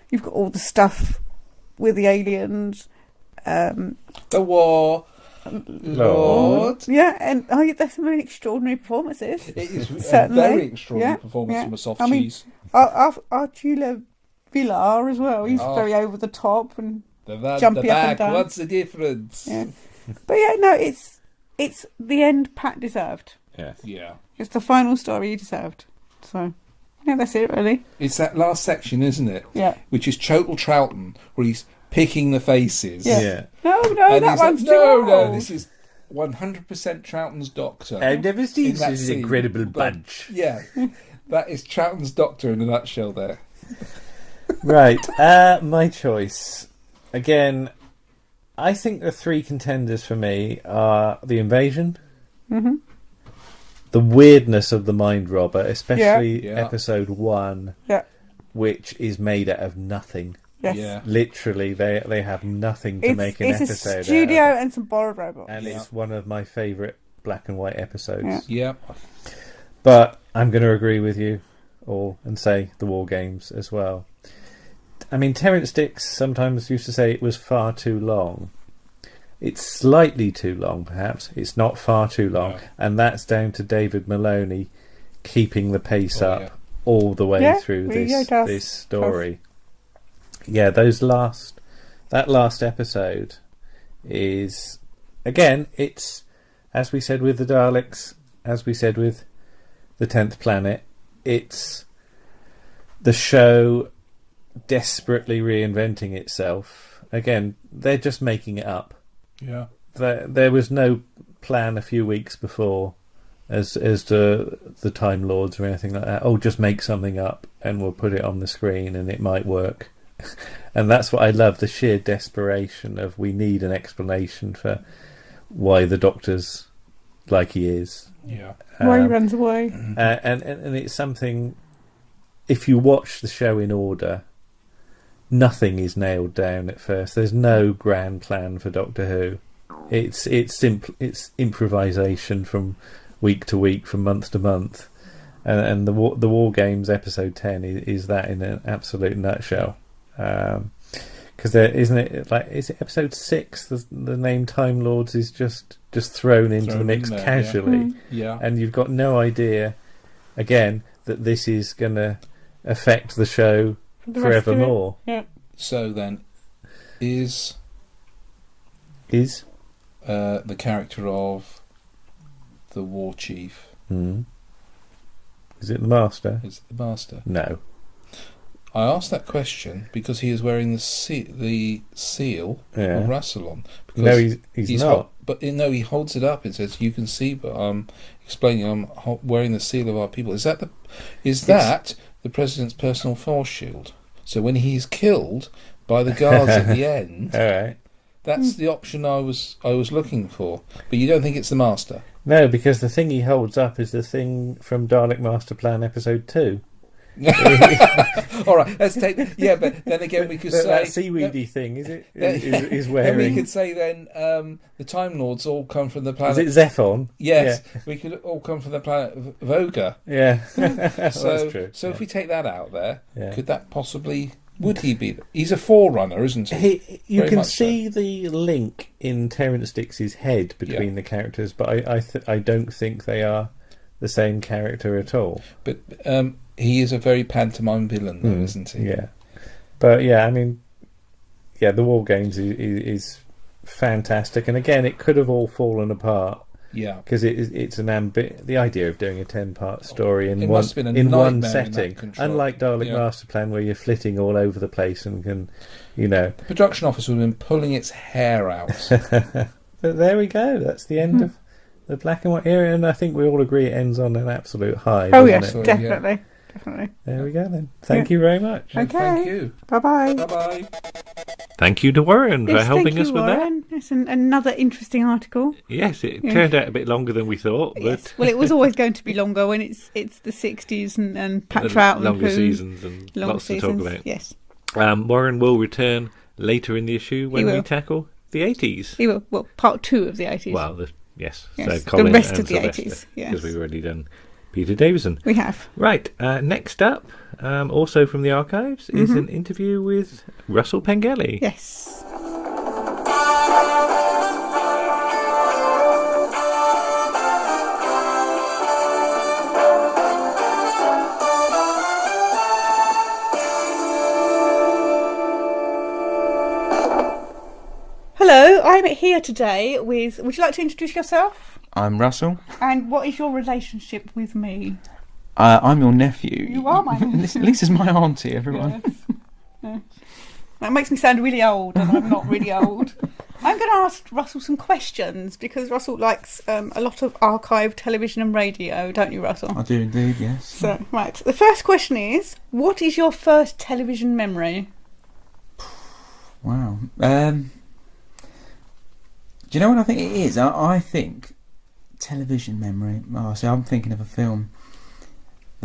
you've got all the stuff with the aliens. The War Lord. Yeah, and there's some really extraordinary performances. It is certainly. A very extraordinary performance from a soft cheese. Artula Villar as well. He's very over the top and jumpy up and down. What's the difference? Yeah. But yeah, no, it's the end Pat deserved. Yeah. It's the final story he deserved. So, yeah, that's it, really. It's that last section, isn't it? Yeah. Which is total Troughton, where he's picking the faces. Yeah. No, that one's too old. No, this is 100% Troughton's Doctor. I've never seen such an incredible bunch. Yeah, that is Troughton's Doctor in a nutshell there. Right, my choice. Again, I think the 3 contenders for me are the Invasion, the weirdness of the Mind Robber, especially episode 1, which is made out of nothing. Yes. Yeah. Literally, they have nothing to make an episode. It's a studio and some borrowed robots. And it's one of my favourite black and white episodes. Yeah. But I'm going to agree with you all and say the War Games as well. I mean, Terence Dix sometimes used to say it was far too long. It's slightly too long, perhaps. It's not far too long. No. And that's down to David Maloney keeping the pace up all the way through this story. Yeah, that last episode is, again, it's, as we said with the Daleks, as we said with the 10th Planet, it's the show desperately reinventing itself. Again, they're just making it up. Yeah. There was no plan a few weeks before as to the Time Lords or anything like that. Oh, just make something up and we'll put it on the screen and it might work. And that's what I love, the sheer desperation of we need an explanation for why the Doctor's like he is. Yeah. Why he runs away. And it's something, if you watch the show in order, nothing is nailed down at first. There's no grand plan for Doctor Who. It's improvisation from week to week, from month to month. And the War Games episode 10 is that in an absolute nutshell. Because there isn't it, like, is it episode 6? The name Time Lords is just just thrown into the Thrown mix in there, casually, Yeah. and you've got no idea, again, that this is going to affect the show The rest of it. forevermore. Yeah. So then, is Is the character of the war chief is it the Master? is the master? No. I asked that question because he is wearing the seal Yeah. of Russell on. Because No, he's not. He holds it up. It says, "You can see," but I'm explaining. I'm wearing the seal of our people. Is that the president's personal force shield? So when he's killed by the guards at the end, All right. that's the option I was looking for. But you don't think it's the master? No, because the thing he holds up is the thing from Dalek Master Plan Episode 2. All right, let's take. Yeah, but then again, we could say That seaweedy thing, is it? Is Then wearing. we could say the Time Lords all come from the planet. Is it Zephon? Yes, we could all come from the planet of Voga. Yeah. So, That's true. so if we take that out there, Yeah. could that possibly? Would he be? He's a forerunner, isn't he? You Very can much so. see the link in Terence Dix's head between the characters, but I don't think they are the same character at all. But he is a very pantomime villain, though, isn't he? Yeah. But yeah, I mean, yeah, the War Games is fantastic, and again, it could have all fallen apart. Yeah. Because it's the idea of doing a 10-part story in It one must have been a in one nightmare in that setting, control. unlike Dalek Yeah. Master Plan, where you're flitting all over the place and can, The production office would have been pulling its hair out. But there we go. That's the end of the black and white era, and I think we all agree it ends on an absolute high. Oh doesn't yes, it? definitely, definitely. There we go then. Thank you very much. Okay. Thank you. Bye bye. Bye bye. Thank you to Warren for Yes, helping thank us you, with that. Warren. It's another interesting article. Yes, it turned out a bit longer than we thought, but Yes. Well, it was always going to be longer when it's the 60s and Pat Trout and longer Who. seasons and Longer lots seasons. to talk about. Yes, Warren will return later in the issue when He we will. tackle the 80s. he will. Well, part 2 of the 80s. Well, yes. Yes, So the Colin rest and of the Sylvester, 80s, yes. because we've already done Peter Davison. We have. Right, next up, also from the archives, is an interview with Russell Pengelly. Yes. Hello, I'm here today with. Would you like to introduce yourself? I'm Russell. And what is your relationship with me? I'm your nephew. You are my nephew. Lisa's my auntie, everyone. Yes. Yes. That makes me sound really old, and I'm not really old. I'm going to ask Russell some questions because Russell likes a lot of archive television and radio, don't you, Russell? I do indeed, yes. So, right. The first question is: what is your first television memory? Wow. Do you know what I think it is? I think television memory. Oh, so I'm thinking of a film.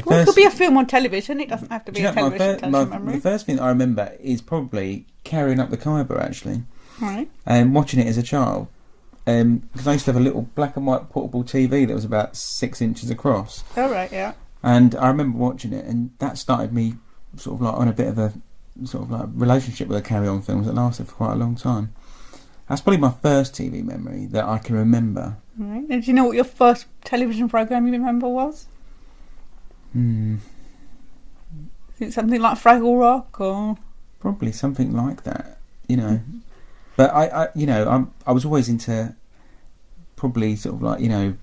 Well, it could be a film on television. It doesn't have to Do be you a know, television memory. the first thing that I remember is probably Carrying Up the Khyber, actually, Right. and watching it as a child. Because I used to have a little black and white portable TV that was about 6 inches across. All right. Yeah. And I remember watching it, and that started me sort of like on a bit of a sort of like relationship with the Carry On films that lasted for quite a long time. That's probably my first TV memory that I can remember. Right. And do you know what your first television program you remember was? Is Is it something like Fraggle Rock or? probably something like that, you know. But I was always into probably sort of like, you know,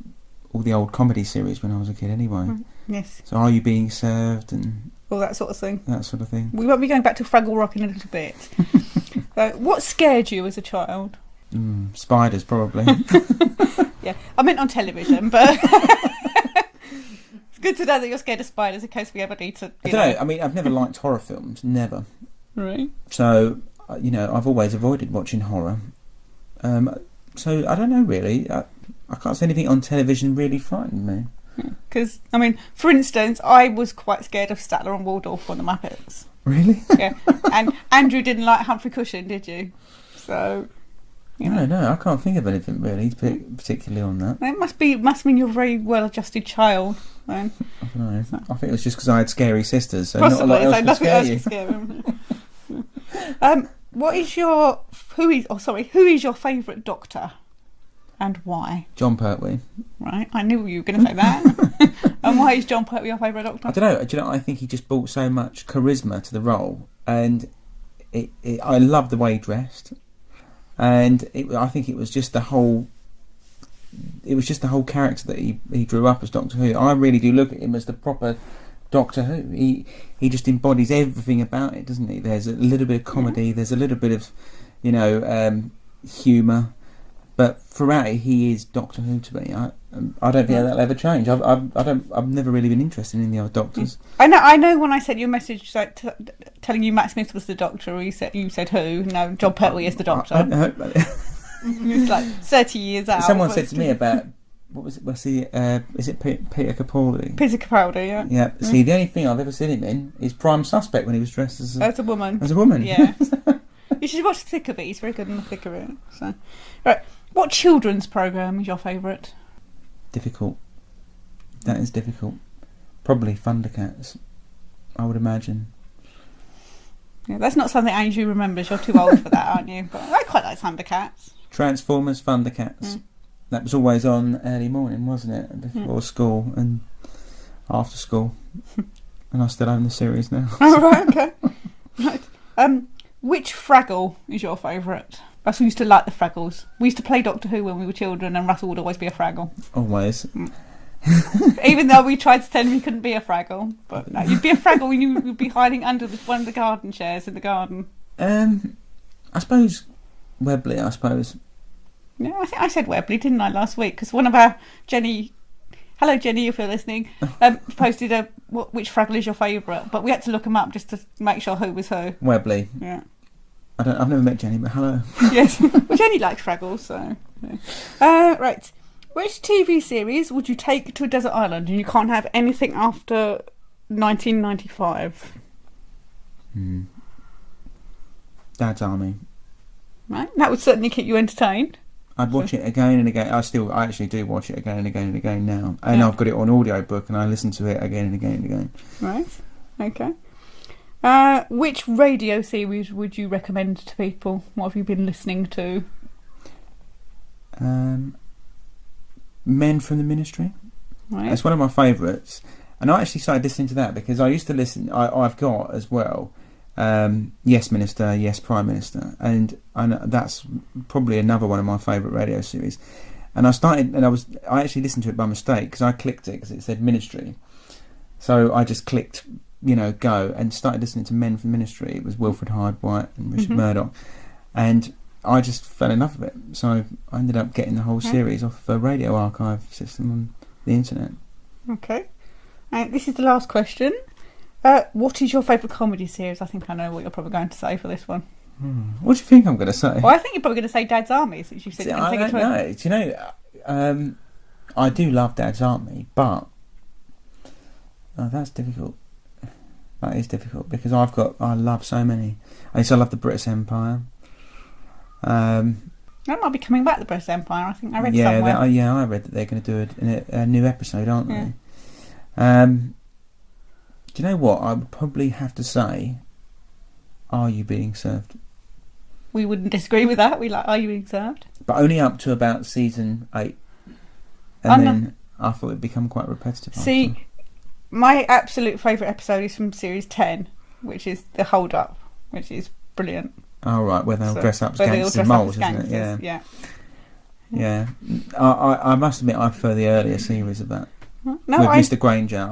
all the old comedy series when I was a kid anyway. Yes. So Are You Being Served and All that sort of thing. that sort of thing. We won't be going back to Fraggle Rock in a little bit. So, what scared you as a child? Spiders, probably. Yeah, I meant on television, but it's good to know that you're scared of spiders in case we ever need to. I don't know. I mean, I've never liked horror films, never. Right. So, you know, I've always avoided watching horror. So, I don't know, really. I can't say anything on television really frightened me. Because, I mean, for instance, I was quite scared of Statler and Waldorf on the Muppets. Really? Yeah. And Andrew didn't like Humphrey Cushion, did you? So, you know. No, I can't think of anything really particularly on that. It must mean you're a very well-adjusted child, then. I don't know. I think it was just because I had scary sisters, so Possibly, not a lot so else nothing could else scare can you. scare him. Who is your favourite Doctor? And why? John Pertwee. Right, I knew you were going to say that. And why is John Pertwee your favourite Doctor? I don't know. Do you know? I think he just brought so much charisma to the role, and I loved the way he dressed, and I think it was just the whole. It was just the whole character that he drew up as Doctor Who. I really do look at him as the proper Doctor Who. He just embodies everything about it, doesn't he? There's a little bit of comedy. There's a little bit of, humour. But throughout it, he is Doctor Who to me. I don't think that'll ever change. I've never really been interested in the other Doctors. I know. When I sent you a message telling you Matt Smith was the Doctor, you said who? No, John Pertwee is the Doctor. It's like 30 years out. Someone said to me about what was it? Is it Peter Capaldi? Peter Capaldi, yeah. Yeah. See, the only thing I've ever seen him in is Prime Suspect when he was dressed as a woman. As a woman. Yeah. You should watch The Thick of It. He's very good in The Thick of It. So, right. What children's programme is your favourite? Difficult. That is difficult. Probably Thundercats, I would imagine. Yeah, that's not something Andrew remembers. You're too old for that, aren't you? But I quite like Thundercats. Transformers, Thundercats. That was always on early morning, wasn't it? Before school and after school. And I still own the series now. Oh, right, okay. Right. Which Fraggle is your favourite? Russell used to like the Fraggles. We used to play Doctor Who when we were children, and Russell would always be a Fraggle. Always. Even though we tried to tell him he couldn't be a Fraggle. But no, you'd be a Fraggle and you'd be hiding under one of the garden chairs in the garden. I suppose Webley, Yeah, I think I said Webley, didn't I, last week? Because one of our hello Jenny, if you're listening, posted which Fraggle is your favourite, but we had to look them up just to make sure who was who. Webley. Yeah. I've never met Jenny, but hello. Yes, well, Jenny likes Fraggles, so. Yeah. Right. Which TV series would you take to a desert island and you can't have anything after 1995? Dad's Army. Right, that would certainly keep you entertained. I'd watch it again and again. I actually do watch it again and again and again now. And I've got it on audiobook and I listen to it again and again and again. Right, okay. Which radio series would you recommend to people? What have you been listening to? Men from the Ministry. Right. That's one of my favourites. And I actually started listening to that because I used to listen... I've got as well... Yes Minister, Yes Prime Minister, and that's probably another one of my favourite radio series. And I actually listened to it by mistake because I clicked it because it said Ministry, so I just clicked go and started listening to Men from Ministry. It was Wilfred Hyde White and Richard Murdoch, and I just fell in love with it. So I ended up getting the whole series off a radio archive system on the internet. Okay, this is the last question. What is your favourite comedy series? I think I know what you're probably going to say for this one. What do you think I'm going to say? Well, I think you're probably going to say Dad's Army, since you said you're going to take it to know. Do you know, I do love Dad's Army, but that's difficult. That is difficult because I love so many. I love the British Empire. That might be coming back, the British Empire. I think I read somewhere. I read that they're going to do a new episode, aren't they? Do you know what? I would probably have to say, Are You Being Served? We wouldn't disagree with that. We like Are You Being Served? But only up to about season 8. And then I thought it'd become quite repetitive. See, my absolute favourite episode is from series 10, which is The Hold Up, which is brilliant. Oh, right, where they'll dress up as gangsters and moles, isn't it? Yeah. Yeah. I must admit, I prefer the earlier series of that. No, with Mr. Granger.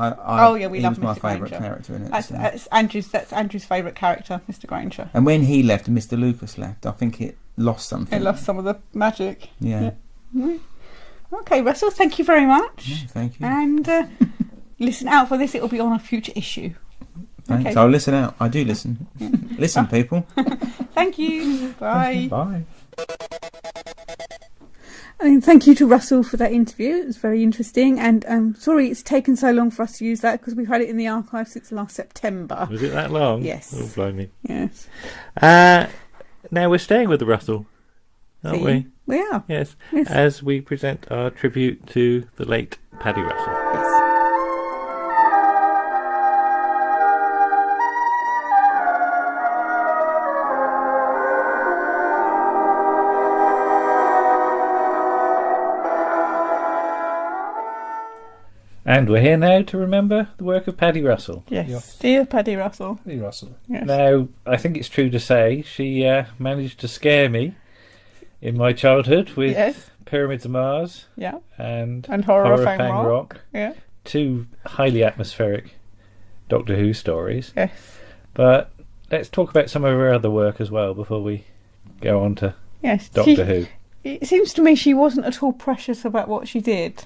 We he love was my Mr. favourite Granger. character in it. That's Andrew's favourite character, Mr. Granger. And when he left and Mr. Lucas left, I think it lost something. It lost some of the magic. Yeah. Okay, Russell, thank you very much. Yeah, thank you. And listen out for this. It will be on a future issue. Thanks. Okay. I'll listen out. I do listen. Listen, people. Thank you. Bye. Bye. And thank you to Russell for that interview. It was very interesting. And sorry it's taken so long for us to use that because we've had it in the archive since last September. Was it that long? Yes. Oh, blimey. Yes. Now we're staying with the Russell, aren't we? We are. Yes. Yes. As we present our tribute to the late Paddy Russell. Yes. And we're here now to remember the work of Paddy Russell. Yes, Yeah. dear Paddy Russell. Paddy Russell. Yes. Now, I think it's true to say she managed to scare me in my childhood with Yes. Pyramids of Mars Yeah. and Horror of Fang Fang Rock. Yeah. Two highly atmospheric Doctor Who stories. Yes. But let's talk about some of her other work as well before we go on to Yes. Doctor Who. It seems to me she wasn't at all precious about what she did.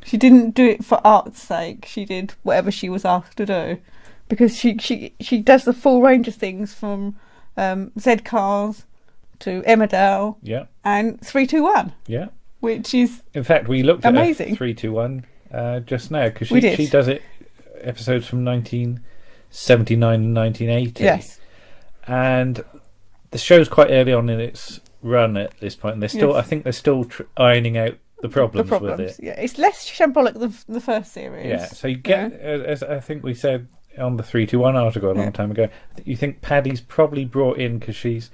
She didn't do it for art's sake. She did whatever she was asked to do, because she does the full range of things from Z-Cars to Emmerdale Yeah, and 321, yeah. which is In fact, we looked amazing. at 321 just now because We did. she does it episodes from 1979 and 1980. yes, And the show's quite early on in its run at this point, and they're still, Yes. I think they're still ironing out the problems, the problems. with it. Yeah, it's less shambolic than the first series. Yeah, so you get, as I think we said on the 321 article a long time ago, you think Paddy's probably brought in because she's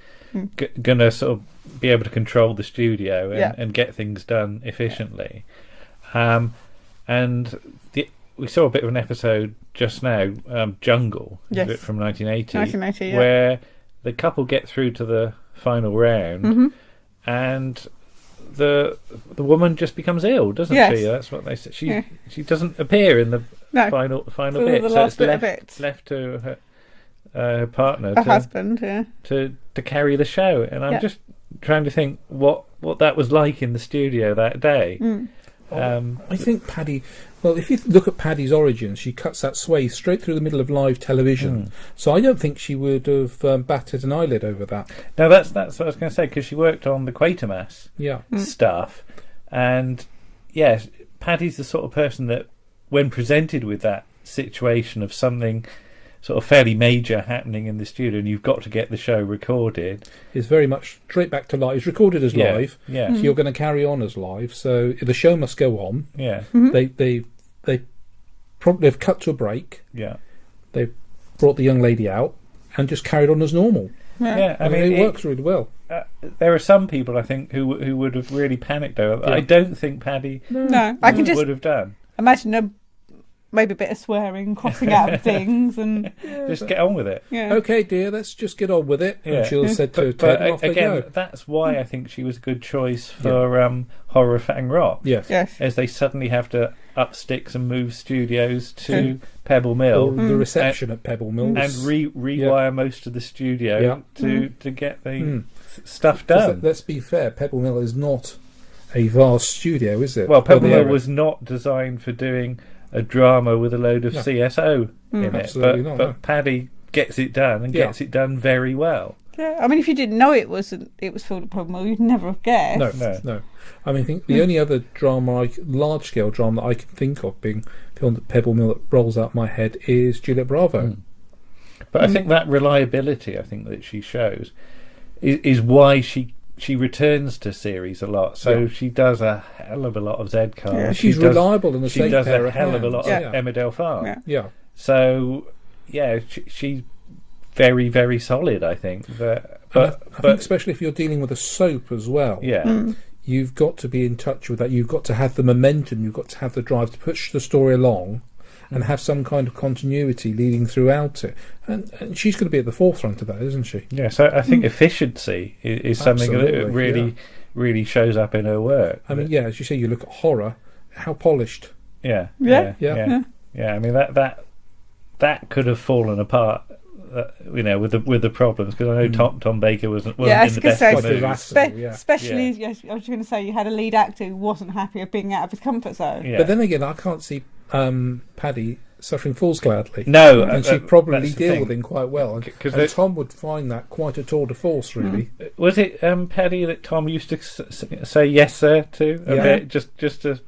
going to sort of be able to control the studio and get things done efficiently. And we saw a bit of an episode just now, Jungle, Yes. from 1980, 1980, yeah. where the couple get through to the final round and the woman just becomes ill, doesn't Yes. she? That's what they said. She doesn't appear in the No. final For bit, the so last it's bit of left it. left to her partner Her husband, yeah. to carry the show. And I'm Yeah. just trying to think what that was like in the studio that day. I think Paddy. Well, if you look at Paddy's origins, she cuts that swathe straight through the middle of live television. So I don't think she would have batted an eyelid over that. Now that's what I was going to say, because she worked on the Quatermass Yeah. stuff, and yes, Paddy's the sort of person that, when presented with that situation of something sort of fairly major happening in the studio, and you've got to get the show recorded, Is very much straight back to live. It's recorded as live. Yeah. So you're going to carry on as live. So the show must go on. Yeah, They probably have cut to a break. yeah, They brought the young lady out and just carried on as normal. yeah. I mean, it works really well. There are some people, I think, who would have really panicked over it. I don't think Paddy No, I can just would have done. imagine maybe a bit of swearing, crossing out things, and Just get on with it. yeah. Okay, dear, let's just get on with it. Yeah. And she'll have said to But Ted, off they again, go. that's why I think she was a good choice for Horror of Fang Rock. Yes. Yes. As they suddenly have to up sticks and move studios to Pebble Mill Or the reception at Pebble Mill. and rewire most of the studio to get the stuff 'Cause done. let's be fair, Pebble Mill is not a vast studio, is it? Well, Pebble Or the Mill area. was not designed for doing a drama with a load of No. CSO in it, Absolutely but not, no. Paddy gets it done and Yeah. gets it done very well. Yeah, I mean, if you didn't know it was filled at Pebble Mill, you'd never have guessed. No. I mean, I think the only other drama, large-scale drama that I can think of being filmed at Pebble Mill that rolls out my head is Juliet Bravo. But I think that reliability, I think that she shows, is why she returns to series a lot. So she does a hell of a lot of Z-Cars. Yeah. She's reliable and a She safe does pair a of hell of a hands. lot of Emmerdale Farm. Yeah. Yeah. So yeah, she's very, very solid, I think. But I think especially if you're dealing with a soap as well, yeah, you've got to be in touch with that. You've got to have the momentum. You've got to have the drive to push the story along and have some kind of continuity leading throughout it. And she's going to be at the forefront of that, isn't she? yeah. So I think efficiency is something that Absolutely, really shows up in her work. I mean, as you say, you look at horror, how polished. Yeah. Yeah. I mean that could have fallen apart. With the problems, because I know Tom Baker wasn't Yeah, I in was the gonna best say, of moods. especially, yes, I was going to say, you had a lead actor who wasn't happy of being out of his comfort zone. Yeah. But then again, I can't see Paddy suffering fools gladly. No, And she'd probably that's the deal thing. with him quite well. Because And Tom would find that quite a tour de force, really. Was it Paddy that Tom used to say yes sir to a bit, just to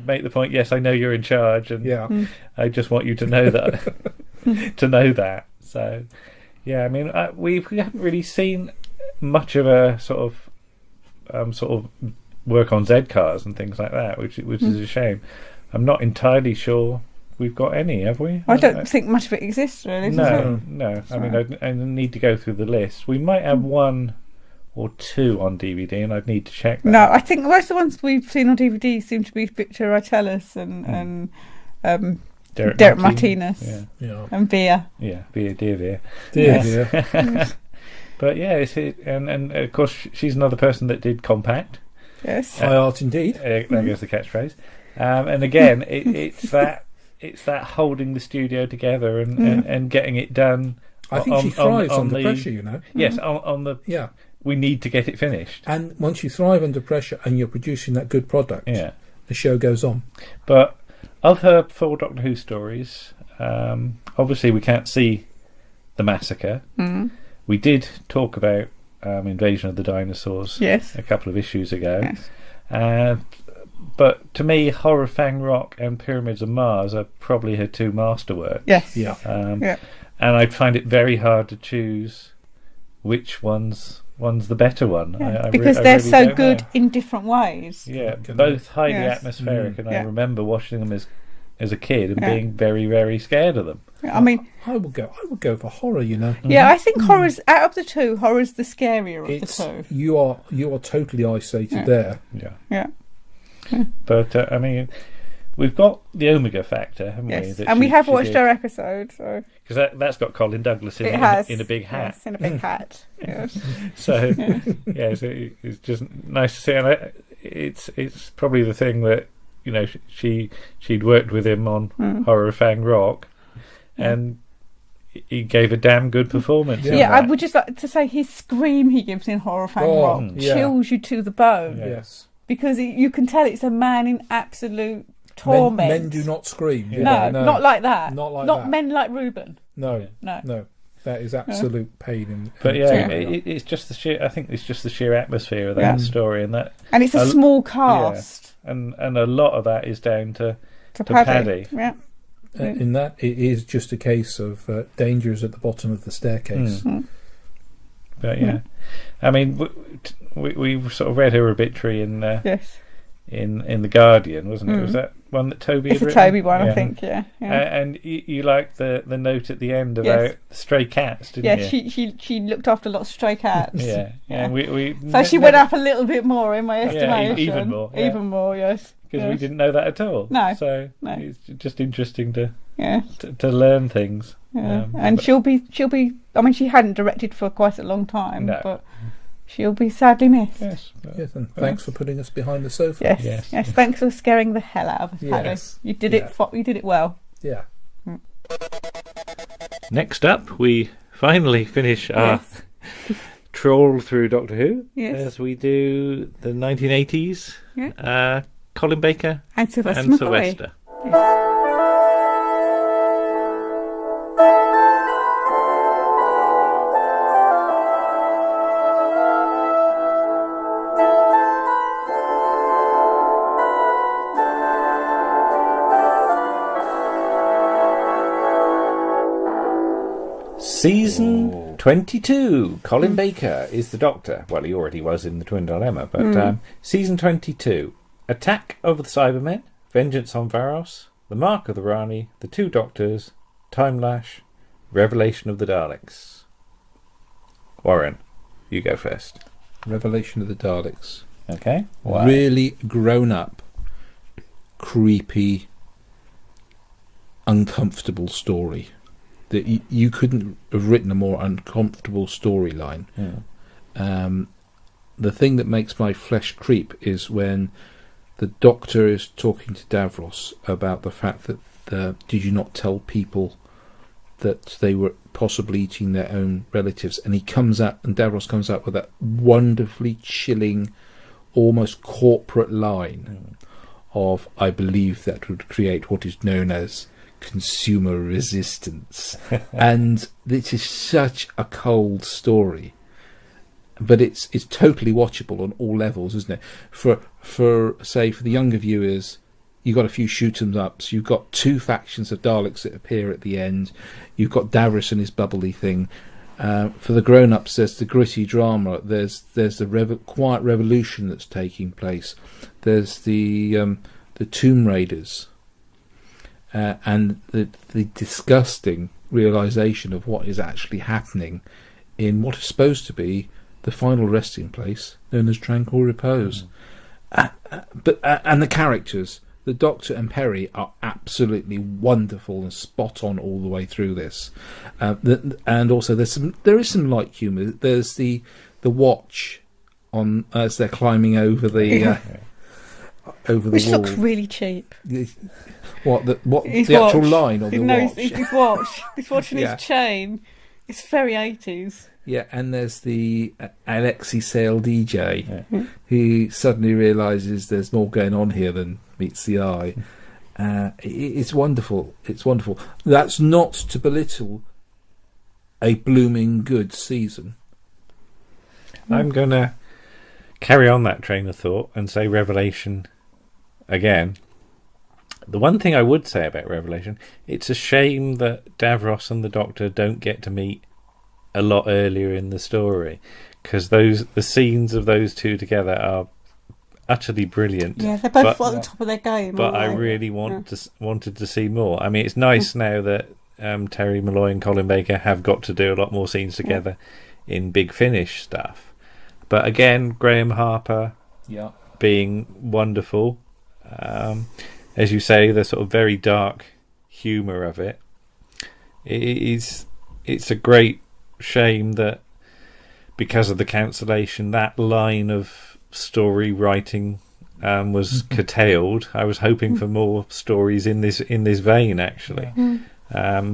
make the point? Yes, I know you're in charge, and I just want you to know that. To know that. So, yeah, I mean, we haven't really seen much of a sort of work on Z-Cars and things like that, which is a shame. I'm not entirely sure we've got any, have we? I don't think much of it exists, really. does it? No. I mean, I need to go through the list. We might have one or two on DVD, and I'd need to check that. No, I think most of the ones we've seen on DVD seem to be Victor Itellus and Derek Martinez Yeah. and Via. Yeah, Via, dear Via. Dear. But yeah, and of course she's another person that did Compact. Yes. High art indeed. There goes the catchphrase. And again, it's that holding the studio together and getting it done. I think she thrives under pressure, you know. Yes, on the Yeah. we need to get it finished. And once you thrive under pressure and you're producing that good product, Yeah. the show goes on. But of her 4 Doctor Who stories, obviously we can't see the massacre. Mm. We did talk about Invasion of the Dinosaurs Yes. a couple of issues ago. Yes. But to me, Horror Fang Rock and Pyramids of Mars are probably her 2 masterworks. Yes. Yeah. Yeah. And I'd find it very hard to choose which one's the better one. Yeah. I Because I they're really so don't good know. in different ways. Yeah, Can both highly Yes. atmospheric, and I Yeah. remember watching them as a kid and Yeah. being very, very scared of them. I mean, I would go for horror, you know. yeah, I think horror's out of the 2. Horror's the scarier of It's the 2. you are totally isolated Yeah. there. Yeah, Yeah. but I mean, we've got the Omega Factor, haven't we? Yes. that And we have she watched did. our episode, so Because that's got Colin Douglas it has in a big hat. Yes, in a big hat. Yes. So yeah, so it's just nice to see, and it's probably the thing that she'd worked with him on Horror Fang Rock, and he gave a damn good performance. in Yeah, I that. would just like to say his scream he gives in Horror Fang Rock yeah. chills you to the bone Yeah. Yes. because you can tell it's a man in absolute torment. Men do not scream. do No, they? No, not like that. Not like not that. men like Reuben. No, No. no. That is absolute pain. But yeah, Yeah. it's just the sheer. I think it's just the sheer atmosphere of that story, and that, And it's a small cast. and a lot of that is down to To Paddy. Yeah. In that, it is just a case of dangers at the bottom of the staircase. But yeah, I mean, we sort of read her obituary in Yes. in the Guardian, wasn't it? Was that one that Toby It's had a written? Toby one, Yeah. I think. Yeah. Yeah. And you liked the note at the end Yes. about stray cats, didn't Yeah, you? she looked after lots of stray cats. Yeah. We So she went up a little bit more in my Yeah, estimation. even more, yeah. Even more, yes. because we Yes. didn't know that at all. No, So no. it's just interesting to Yeah. learn things. Yeah. And she'll be. I mean, she hadn't directed for quite a long time, No. but she'll be sadly missed. Yes. Yes, and thanks for putting us behind the sofa. Yes. Yes. Yes. Thanks for scaring the hell out of us, Paddy. Yes. You did Yeah. it. You did it well. Yeah. Next up, we finally finish our Yes. trawl through Doctor Who Yes. as we do the 1980s. Yeah. Colin Baker And Sylvester and McCoy. Sylvester. Season 22. Colin Baker is the Doctor. Well, he already was in the Twin Dilemma, but Season 22. Attack of the Cybermen, Vengeance on Varos, The Mark of the Rani, The Two Doctors, Time Lash, Revelation of the Daleks. Warren, you go first. Revelation of the Daleks. Okay. Really grown up, creepy, uncomfortable story. That you couldn't have written a more uncomfortable storyline. The thing that makes my flesh creep is when the Doctor is talking to Davros about the fact that did you not tell people that they were possibly eating their own relatives, and he comes out, and Davros comes out with that wonderfully chilling, almost corporate line of, I believe that would create what is known as consumer resistance. And this is such a cold story, but it's totally watchable on all levels, isn't it? For the younger viewers, you've got a few shoot 'em ups, you've got two factions of Daleks that appear at the end, you've got Davros and his bubbly thing. For the grown-ups, there's the gritty drama, there's the quiet revolution that's taking place, there's the Tomb Raiders, and the disgusting realisation of what is actually happening in what is supposed to be the final resting place known as Tranquil Repose. But the characters, the Doctor and Perry are absolutely wonderful and spot on all the way through this. And also there is some light humour. There's the watch on as they're climbing over the over the Which wall. looks really cheap. What the His actual watch. line or the No, watch? his watch. His watch and Yeah. his chain. It's very 80s. Yeah, and there's the Alexi Sale DJ Yeah. who suddenly realises there's more going on here than meets the eye. It's wonderful. It's wonderful. That's not to belittle a blooming good season. I'm going to carry on that train of thought and say Revelation again. The one thing I would say about Revelation, it's a shame that Davros and the Doctor don't get to meet a lot earlier in the story, because the scenes of those two together are utterly brilliant. Yeah, they're both But- at the top of their game. But I aren't they? really wanted to see more. I mean, it's nice now that Terry Malloy and Colin Baker have got to do a lot more scenes together in Big Finish stuff. But again, Graham Harper Yeah. being wonderful. As you say, the sort of very dark humour of it. It's a great shame that because of the cancellation, that line of story writing was curtailed. I was hoping for more stories in this vein, actually.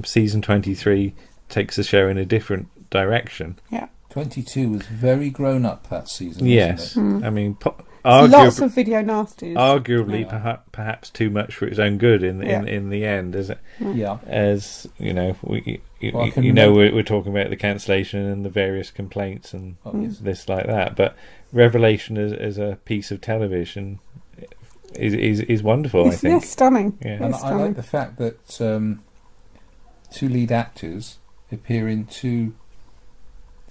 Season 23 takes the show in a different direction. 22 was very grown up that season. Yes, Wasn't I mean, Lots of video nasties. arguably, Yeah. perhaps too much for its own good in Yeah. the end, is it? it? Yeah. As you know, Well, I can we're talking about the cancellation and the various complaints and Oh, yes. this like that. But Revelation as a piece of television is wonderful. I It's, think. stunning. Yeah. And It's I stunning. like the fact that two lead actors appear in two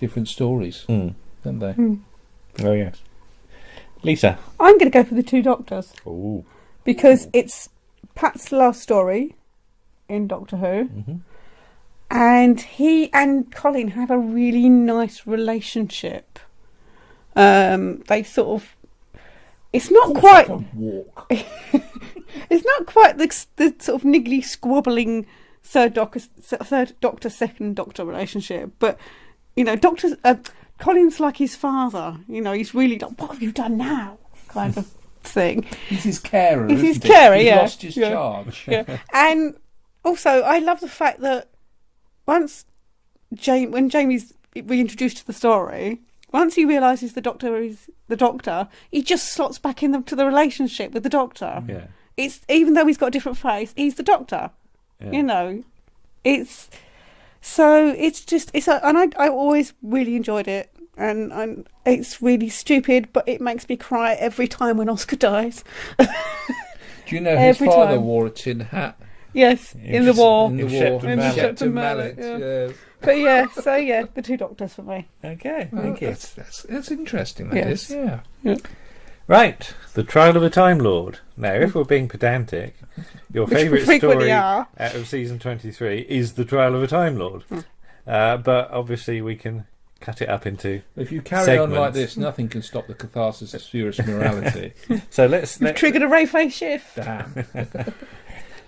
different stories, Mm. don't they? Oh yes, Lisa. I'm going to go for the two Doctors Oh. because it's Pat's last story in Doctor Who, Mm-hmm. and he and Colin have a really nice relationship. They sort of. It's not quite. Walk. It's not quite the sort of niggly, squabbling third Doctor, second Doctor relationship, but Colin's like his father. He's really like, "What have you done now?" kind of thing. He's his carer. He's his isn't he? carer, He's yeah. lost his Yeah. charge. Yeah. And also, I love the fact that once when Jamie's reintroduced to the story, once he realises the Doctor is the Doctor, he just slots back into the relationship with the Doctor. Yeah. It's even though he's got a different face, he's the Doctor. Yeah. It's I always really enjoyed it, and it's really stupid, but it makes me cry every time when Oscar dies. Do you know his Every father time. wore a tin hat Yes, in the war. in the In war? Shepton In Mallet. Shepton Mallet. Mallet, Yes. But yeah, the two Doctors for me. Okay. Oh, Thank you. that's interesting. That Yes. is. Yeah. Right, The Trial of a Time Lord. Now, if we're being pedantic, your Which we favourite frequently story are. out of season 23 is The Trial of a Time Lord. But obviously we can cut it up into... If you carry on like Segments. this, nothing can stop the catharsis of spurious morality. So let's We've triggered a Ray Face shift. Damn.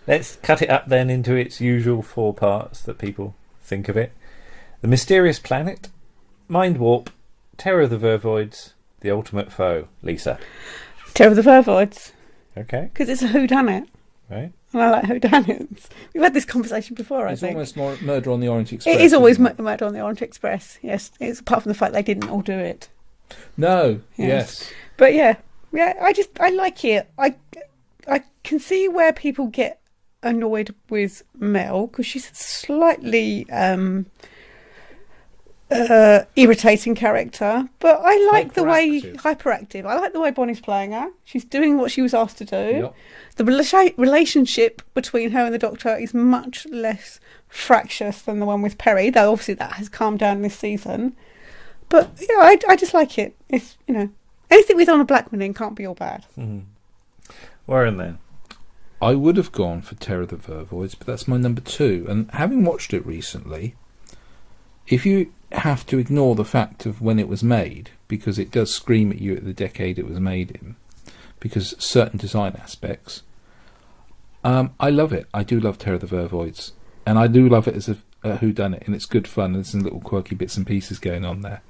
let's cut it up then into its usual 4 parts that people think of it. The Mysterious Planet, Mind Warp, Terror of the Vervoids, The Ultimate Foe. Lisa. Terror of the Vervoids, Okay, because it's a whodunit, right. and I like whodunits. We've had this conversation before, I It's think. almost Murder on the Orient Express. It is always isn't it? Murder on the Orient Express. Yes, it's apart from the fact they didn't all do it. No. Yes. Yes. But yeah, I like it. I can see where people get annoyed with Mel because she's a slightly irritating character, but I like the way hyperactive. I like the way Bonnie's playing her. She's doing what she was asked to do. Yep. The relationship between her and the Doctor is much less fractious than the one with Perry, though obviously that has calmed down this season. But yeah, I just like it. It's anything with Honor Blackman in can't be all bad. Warren then. I would have gone for Terror of the Vervoids, but that's my number 2. And having watched it recently, if you have to ignore the fact of when it was made, because it does scream at you at the decade it was made in, because certain design aspects, I love it. I do love Terror of the Vervoids, and I do love it as a whodunit, and it's good fun. There's some little quirky bits and pieces going on there.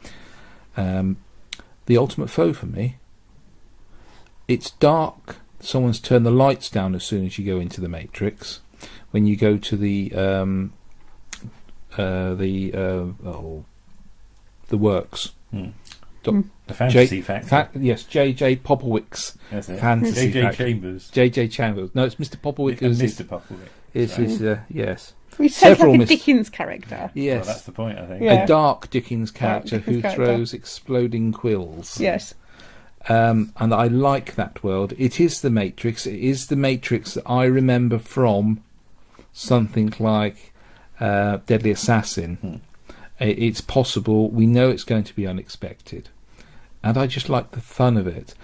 The Ultimate Foe for me. It's dark. Someone's turned the lights down as soon as you go into the Matrix. When you go to the works. The Fantasy Factory. Yes, J.J. Popowick's Fantasy J.J. Factory. Chambers. J.J. Chambers. No, it's Mr. Popowick. Mr. Popowick. Yes. We sound Several like a mis- Dickens character. Yes. Well, that's the point, I think. Yeah. A dark Dickens character Dickens who character. throws exploding quills. Yes. And I like that world. It is the Matrix. It is the Matrix that I remember from something like Deadly Assassin. It's possible. We know it's going to be unexpected. And I just like the fun of it.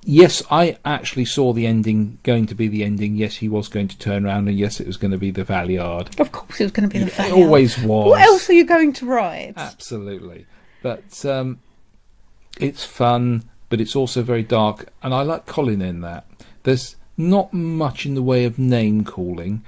Yes, I actually saw the ending going to be the ending. Yes, he was going to turn around, and yes, it was going to be the Valiard. Of course, it was going to be the It Valiard. always was. What else are you going to write? Absolutely. But it's fun, but it's also very dark, and I like Colin in that. There's not much in the way of name calling.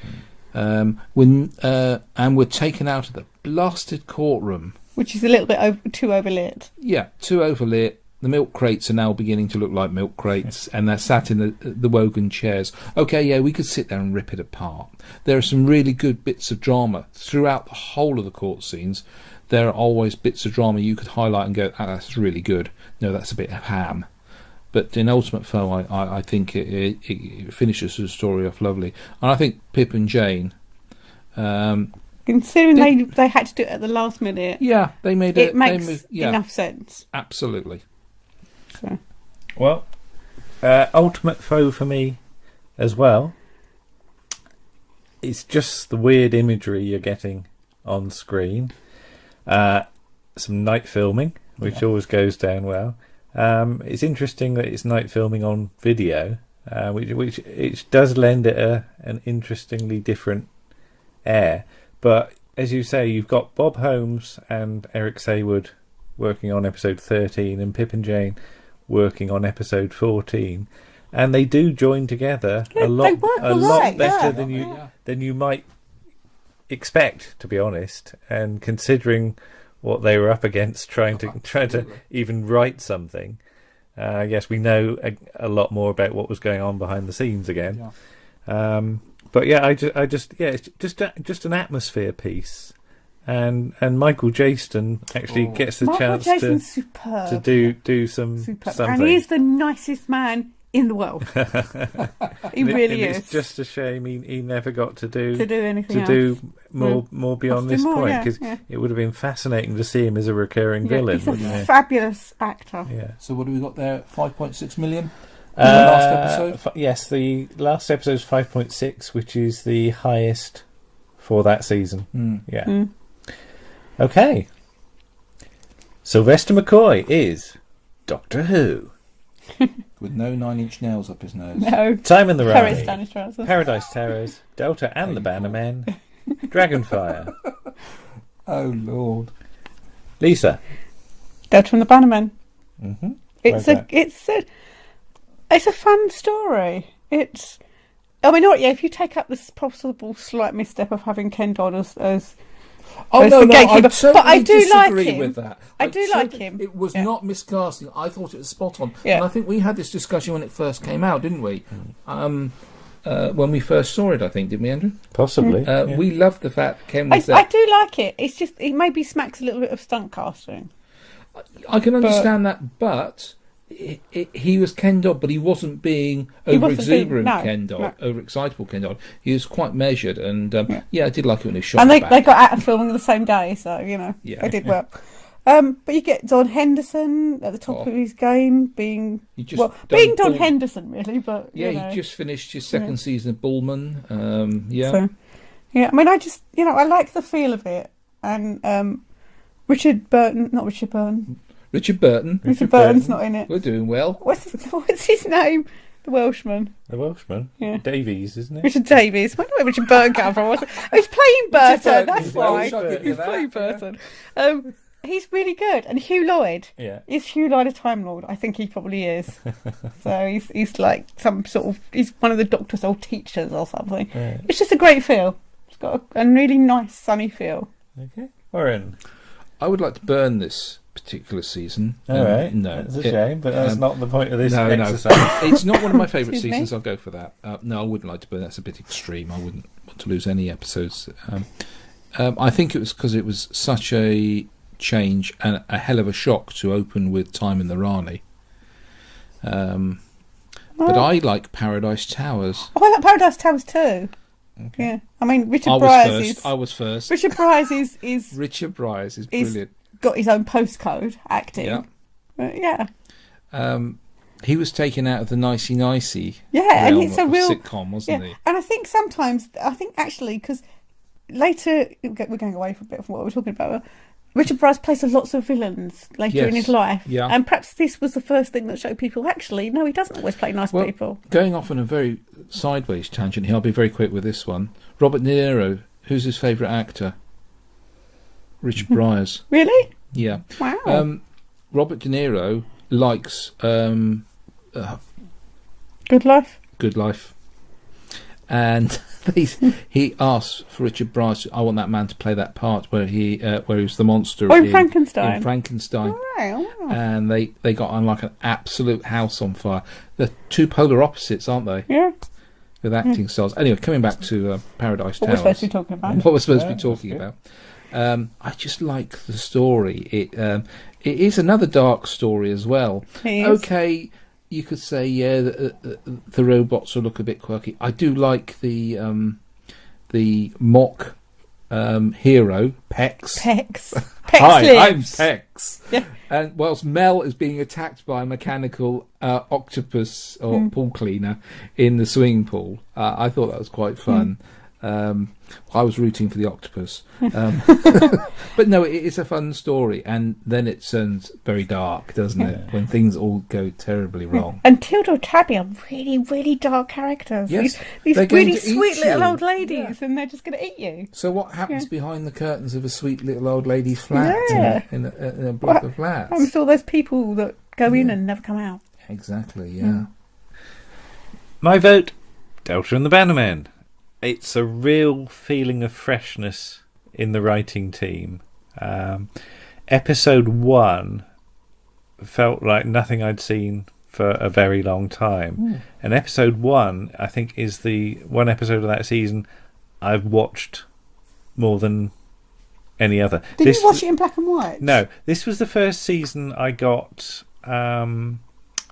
And we're taken out of the blasted courtroom. Which is a little bit too overlit. Yeah, too overlit. The milk crates are now beginning to look like milk crates, and they're sat in the Wogan chairs. Okay, yeah, we could sit there and rip it apart. There are some really good bits of drama throughout the whole of the court scenes. There are always bits of drama you could highlight and go, that's really good. No, that's a bit of ham. But in Ultimate Foe, I think it finishes the story off lovely. And I think Pip and Jane... Considering they had to do it at the last minute, yeah, they made it makes enough sense. Absolutely. So. Well, Ultimate Foe for me as well. It's just the weird imagery you're getting on screen. Some night filming, which always goes down well. It's interesting that it's night filming on video, which it does lend it an interestingly different air. But as you say, you've got Bob Holmes and Eric Saywood working on episode 13, and Pip and Jane working on episode 14, and they do join together a lot better than you might expect, to be honest. And considering what they were up against trying to even write something, yes, we know a lot more about what was going on behind the scenes again. But yeah, it's just an atmosphere piece, and Michael Jaston actually gets the chance to do something. And he's the nicest man in the world. He really is. It's just a shame he never got to do anything else. do more beyond this point, because it would have been fascinating to see him as a recurring villain. He's a fabulous actor. Yeah. So what do we got there? 5.6 million? The last episode? Yes, the last episode is 5.6, which is the highest for that season. Yeah. Okay. Sylvester McCoy is Doctor Who. With no 9-inch nails up his nose. No. Time in the Paris Rye. Spanish trousers. Paradise Terrors. Delta and the Bannermen. Dragonfire. Oh, Lord. Lisa. Delta and the Bannermen. Mm-hmm. It's a fun story. If you take up this possible slight misstep of having Ken Dodd as I but I do like him. with that. I do like him. It was not miscasting. I thought it was spot on. Yeah. And I think we had this discussion when it first came out, didn't we? When we first saw it, I think, didn't we, Andrew? Possibly. We loved the fact Ken was there. I do like it. It's just, it maybe smacks a little bit of stunt casting. I can understand that, but he was Ken Dodd, but he wasn't being over-exuberant Ken Dodd, over-excitable Ken Dodd. He was quite measured, and I did like it when he shot and they back. got out of filming the same day, so, they did well. But you get Don Henderson at the top of his game, being Don Henderson, really. But he just finished his second season of Bullman. I like the feel of it, and Richard Burton's not in it. We're doing well. What's his name? The Welshman. Yeah. Davies, isn't it? Richard Davies. I wonder where Richard Burton came from. He's playing Burton, that's why. He's playing Burton. He's really good. And Hugh Lloyd. Yeah. Is Hugh Lloyd a Time Lord? I think he probably is. So he's like some sort of... He's one of the Doctor's old teachers or something. Right. It's just a great feel. It's got a really nice, sunny feel. Okay. Warren. I would like to burn this particular season. All right. No. That's a shame, but that's not the point of this No. exercise. It's not one of my favourite Excuse me? seasons. I'll go for that. No, I wouldn't like to burn. That's a bit extreme. I wouldn't want to lose any episodes. I think it was because it was such a change and a hell of a shock to open with Time in the Rani. But I like Paradise Towers. Oh, I like Paradise Towers too. Okay. Yeah. I mean, Richard I Bryars was first. Richard Bryars is Richard Bryars is brilliant. got his own postcode acting. Yeah. Yeah. He was taken out of the nicey-nicey Yeah, and realm it's a of real sitcom, wasn't he? And I think actually, because later, we're going away from a bit from what we're talking about, Richard Bryars plays lots of villains later in Yes. his life. Yeah. And perhaps this was the first thing that showed people, actually, no, he doesn't always play nice people. Going off on a very sideways tangent here, I'll be very quick with this one. Robert De Niro, who's his favourite actor? Richard Bryars. Really? Yeah. Wow. Robert De Niro likes Good Life. Good Life. And he asked for Richard Bryars, I want that man to play that part where he was the monster In Frankenstein. In Frankenstein. Wow. And they got on like an absolute house on fire. They're two polar opposites, aren't they? Yeah. With acting styles. Anyway, coming back to Paradise What Towers. we're supposed to be talking about. What we're supposed to be Yeah, talking that's about. I just like the story. It is another dark story as well. It is. Okay, you could say, yeah, the robots will look a bit quirky. I do like the mock hero, Pex. Pex. Hi, I'm lives. Pex. Yeah. And whilst Mel is being attacked by a mechanical octopus or pool cleaner in the swimming pool, I thought that was quite fun. I was rooting for the octopus. But no, it's a fun story, and then it turns very dark, doesn't it? When things all go terribly wrong. And Tilda and Tabby are really, really dark characters. Yes, These they're going really to eat sweet little you. old ladies, and they're just going to eat you. So what happens behind the curtains of a sweet little old lady's flat in a block of flats? I'm sure there's people that go in and never come out. Exactly, yeah. My vote, Delta and the Bannermen. It's a real feeling of freshness in the writing team. Episode 1 felt like nothing I'd seen for a very long time. And episode 1, I think, is the one episode of that season I've watched more than any other. Did you watch it in black and white? No, this was the first season I got a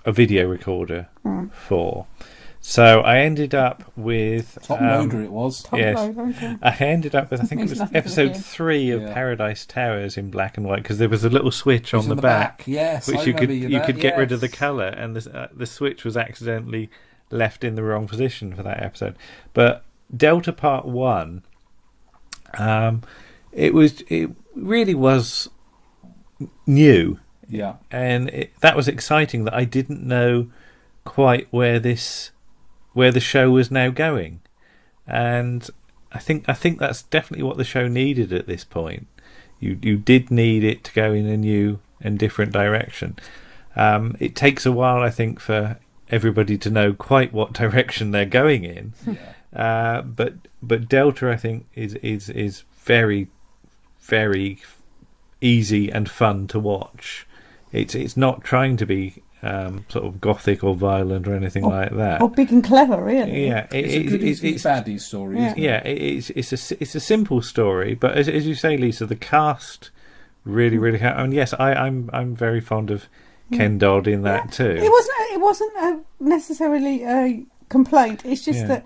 video recorder for. So I ended up with Top loader it was. Yes. Okay. I ended up with, I think it Means was nothing to the episode kid. 3 of Paradise Towers in black and white, because there was a little switch on the back, yes, which you could get rid of the colour, and the switch was accidentally left in the wrong position for that episode. But Delta Part 1, it really was new, and that was exciting. That I didn't know quite where the show was now going, and I think that's definitely what the show needed at this point. You did need it to go in a new and different direction. It takes a while, I think, for everybody to know quite what direction they're going in. But Delta, I think, is very, very easy and fun to watch. It's not trying to be sort of gothic or violent or anything like that. Or big and clever, really. Yeah, It's a baddie story, isn't it? yeah, it's a simple story, but as you say, Lisa, the cast really, really. And yes, I'm very fond of Ken Dodd in that too. It wasn't necessarily a complaint. It's just that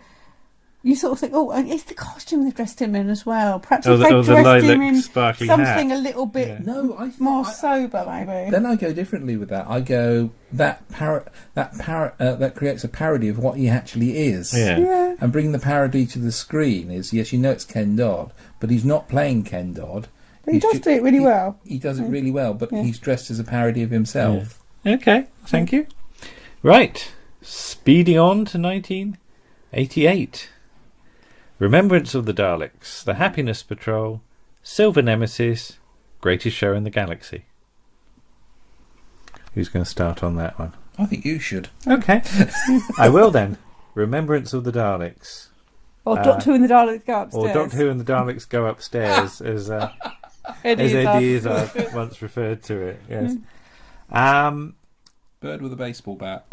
you sort of think, oh, it's the costume they've dressed him in as well. Perhaps if they the dressed him lilac in sparkly something hat. a little bit No, I think more sober, maybe. Then I go differently with that. I go that creates a parody of what he actually is. Yeah. And bringing the parody to the screen is, yes, you know it's Ken Dodd, but he's not playing Ken Dodd. But he does do it really well. He does it really well, but he's dressed as a parody of himself. Okay, thank you. Right, speeding on to 1988. Remembrance of the Daleks, The Happiness Patrol, Silver Nemesis, Greatest Show in the Galaxy. Who's going to start on that one? I think you should. Okay. I will then. Remembrance of the Daleks. Or Doctor Who and the Daleks go upstairs. Or Doctor Who and the Daleks go upstairs, as Eddie Izzard once referred to it. Yes. Bird with a baseball bat.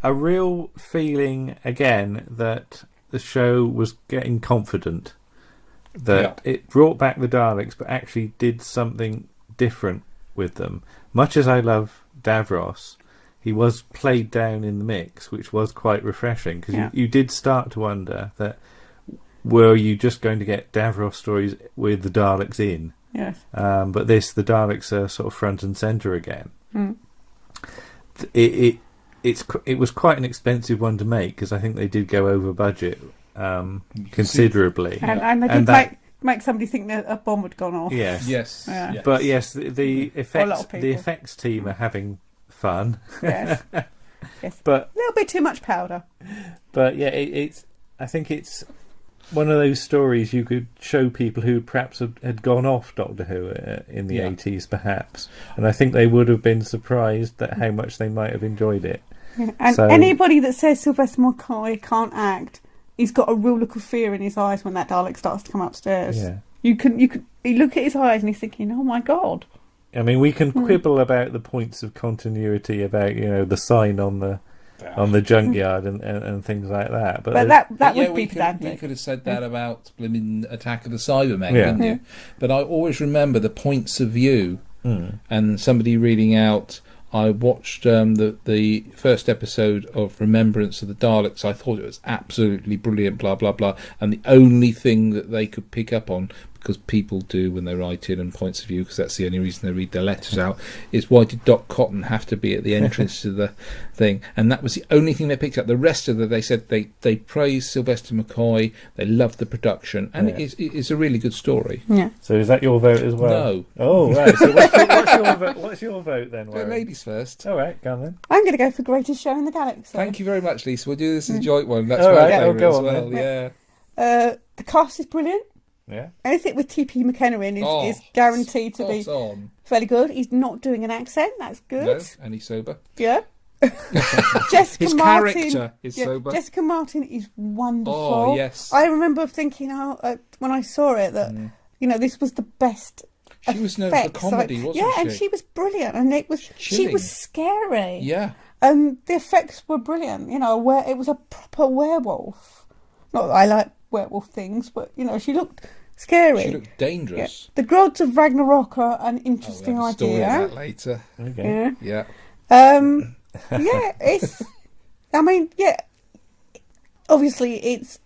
A real feeling again that the show was getting confident, that it brought back the Daleks, but actually did something different with them. Much as I love Davros, he was played down in the mix, which was quite refreshing, because you did start to wonder that were you just going to get Davros stories with the Daleks in? Yes. But the Daleks are sort of front and centre again. Mm. It was quite an expensive one to make, because I think they did go over budget considerably. And they did make somebody think that a bomb had gone off. Yes. Yes. Yeah. Yes. But yes, the people. effects team are having fun. Yes. Yes. But a little bit too much powder. But yeah, I think it's one of those stories you could show people who perhaps had gone off Doctor Who in the 80s, perhaps. And I think they would have been surprised at how much they might have enjoyed it. Yeah. And anybody that says Sylvester McCoy can't act, he's got a real look of fear in his eyes when that Dalek starts to come upstairs. Yeah. You look at his eyes and he's thinking, oh my God. I mean, we can quibble about the points of continuity, about the sign on the junkyard and things like that. But that would be pedantic. We could have said that about Blimmin' Attack of the Cybermen, couldn't you? But I always remember the points of view and somebody reading out. I watched the first episode of Remembrance of the Daleks. I thought it was absolutely brilliant, blah, blah, blah. And the only thing that they could pick up on, because people do when they write in and points of view, because that's the only reason they read their letters out, is why did Doc Cotton have to be at the entrance to the thing? And that was the only thing they picked up. The rest of it, they said they praised Sylvester McCoy, they loved the production, and it's a really good story. Yeah. So is that your vote as well? No. Oh, right. So what's your vote? What's your vote then, Warren? Ladies first. All right, go on then. I'm going to go for Greatest Show in the Galaxy. Thank you very much, Lisa. We'll do this as a joint one. That's All my right, favourite go as on well. then. Yeah. The cast is brilliant. Yeah. Anything with T.P. McKenna in is guaranteed to be fairly good. He's not doing an accent. That's good. No, and he's sober. Yeah. Jessica His Martin, character is sober. Jessica Martin is wonderful. Oh, yes. I remember thinking when I saw it that this was the best. She was known for comedy, wasn't she? Yeah, and she was brilliant, and she was scary. Yeah. And the effects were brilliant. It was a proper werewolf. Not that I like werewolf things, but she looked scary. She looked dangerous. Yeah. The Gods of Ragnarok are an interesting we'll have a story idea. on that later. Okay. Yeah. It's. I mean, obviously, it's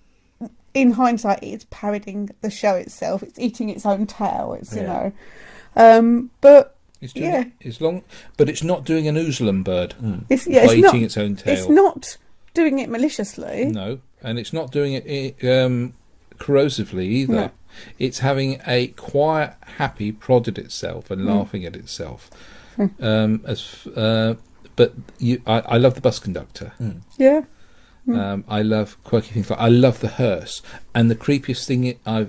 in hindsight, it's parodying the show itself. It's eating its own tail. It's but it's doing it's long, but it's not doing an Oozlem bird. It's eating not, its own tail. It's not doing it maliciously. No, and it's not doing it corrosively either. No. It's having a quiet, happy prod at itself and laughing at itself. But I love the bus conductor. Yeah. I love quirky things. I love the hearse, and the creepiest thing I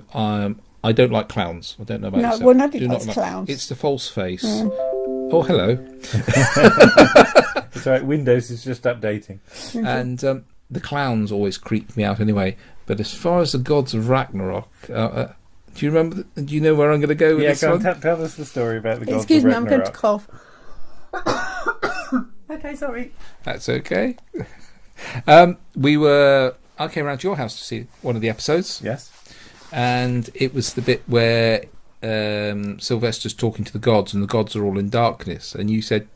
don't like clowns. I don't know about yourself. Well, nobody likes clowns. It's the false face. Oh, hello. It's all right. Windows is just updating, and the clowns always creep me out anyway. But as far as the Gods of Ragnarok, do you remember? Do you know where I'm going to go with this one? Tell us the story about the Gods Excuse of me, I'm Ragnarok. going to cough. Okay, sorry. That's okay. I came around to your house to see one of the episodes. Yes. And it was the bit where Sylvester's talking to the gods, and the gods are all in darkness. And you said,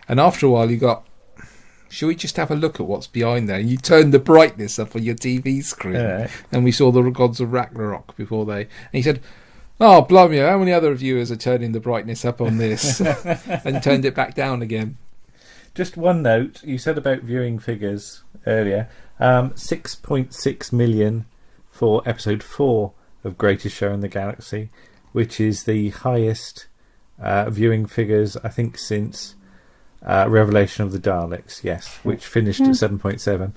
and after a while you got, shall we just have a look at what's behind there? And you turned the brightness up on your TV screen, and we saw the Gods of Ragnarok before they. And he said, "Oh, blimey, how many other viewers are turning the brightness up on this?" and turned it back down again. Just one note, you said about viewing figures earlier. 6.6 million for episode 4 of Greatest Show in the Galaxy, which is the highest viewing figures, I think, since Revelation of the Daleks, which finished at 7.7.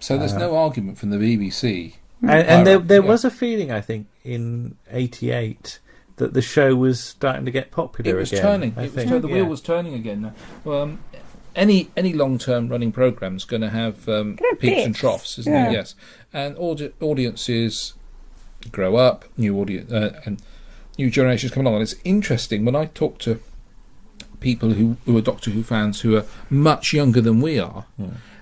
So there's no argument from the BBC. And there was a feeling, I think, in 88 that the show was starting to get popular It was again. turning. I It was think, the wheel was turning again. Any long-term running program's going to have peaks and troughs, isn't it? Yes, and audiences grow up, new audience and new generations come along. And it's interesting when I talk to people who are Doctor Who fans who are much younger than we are,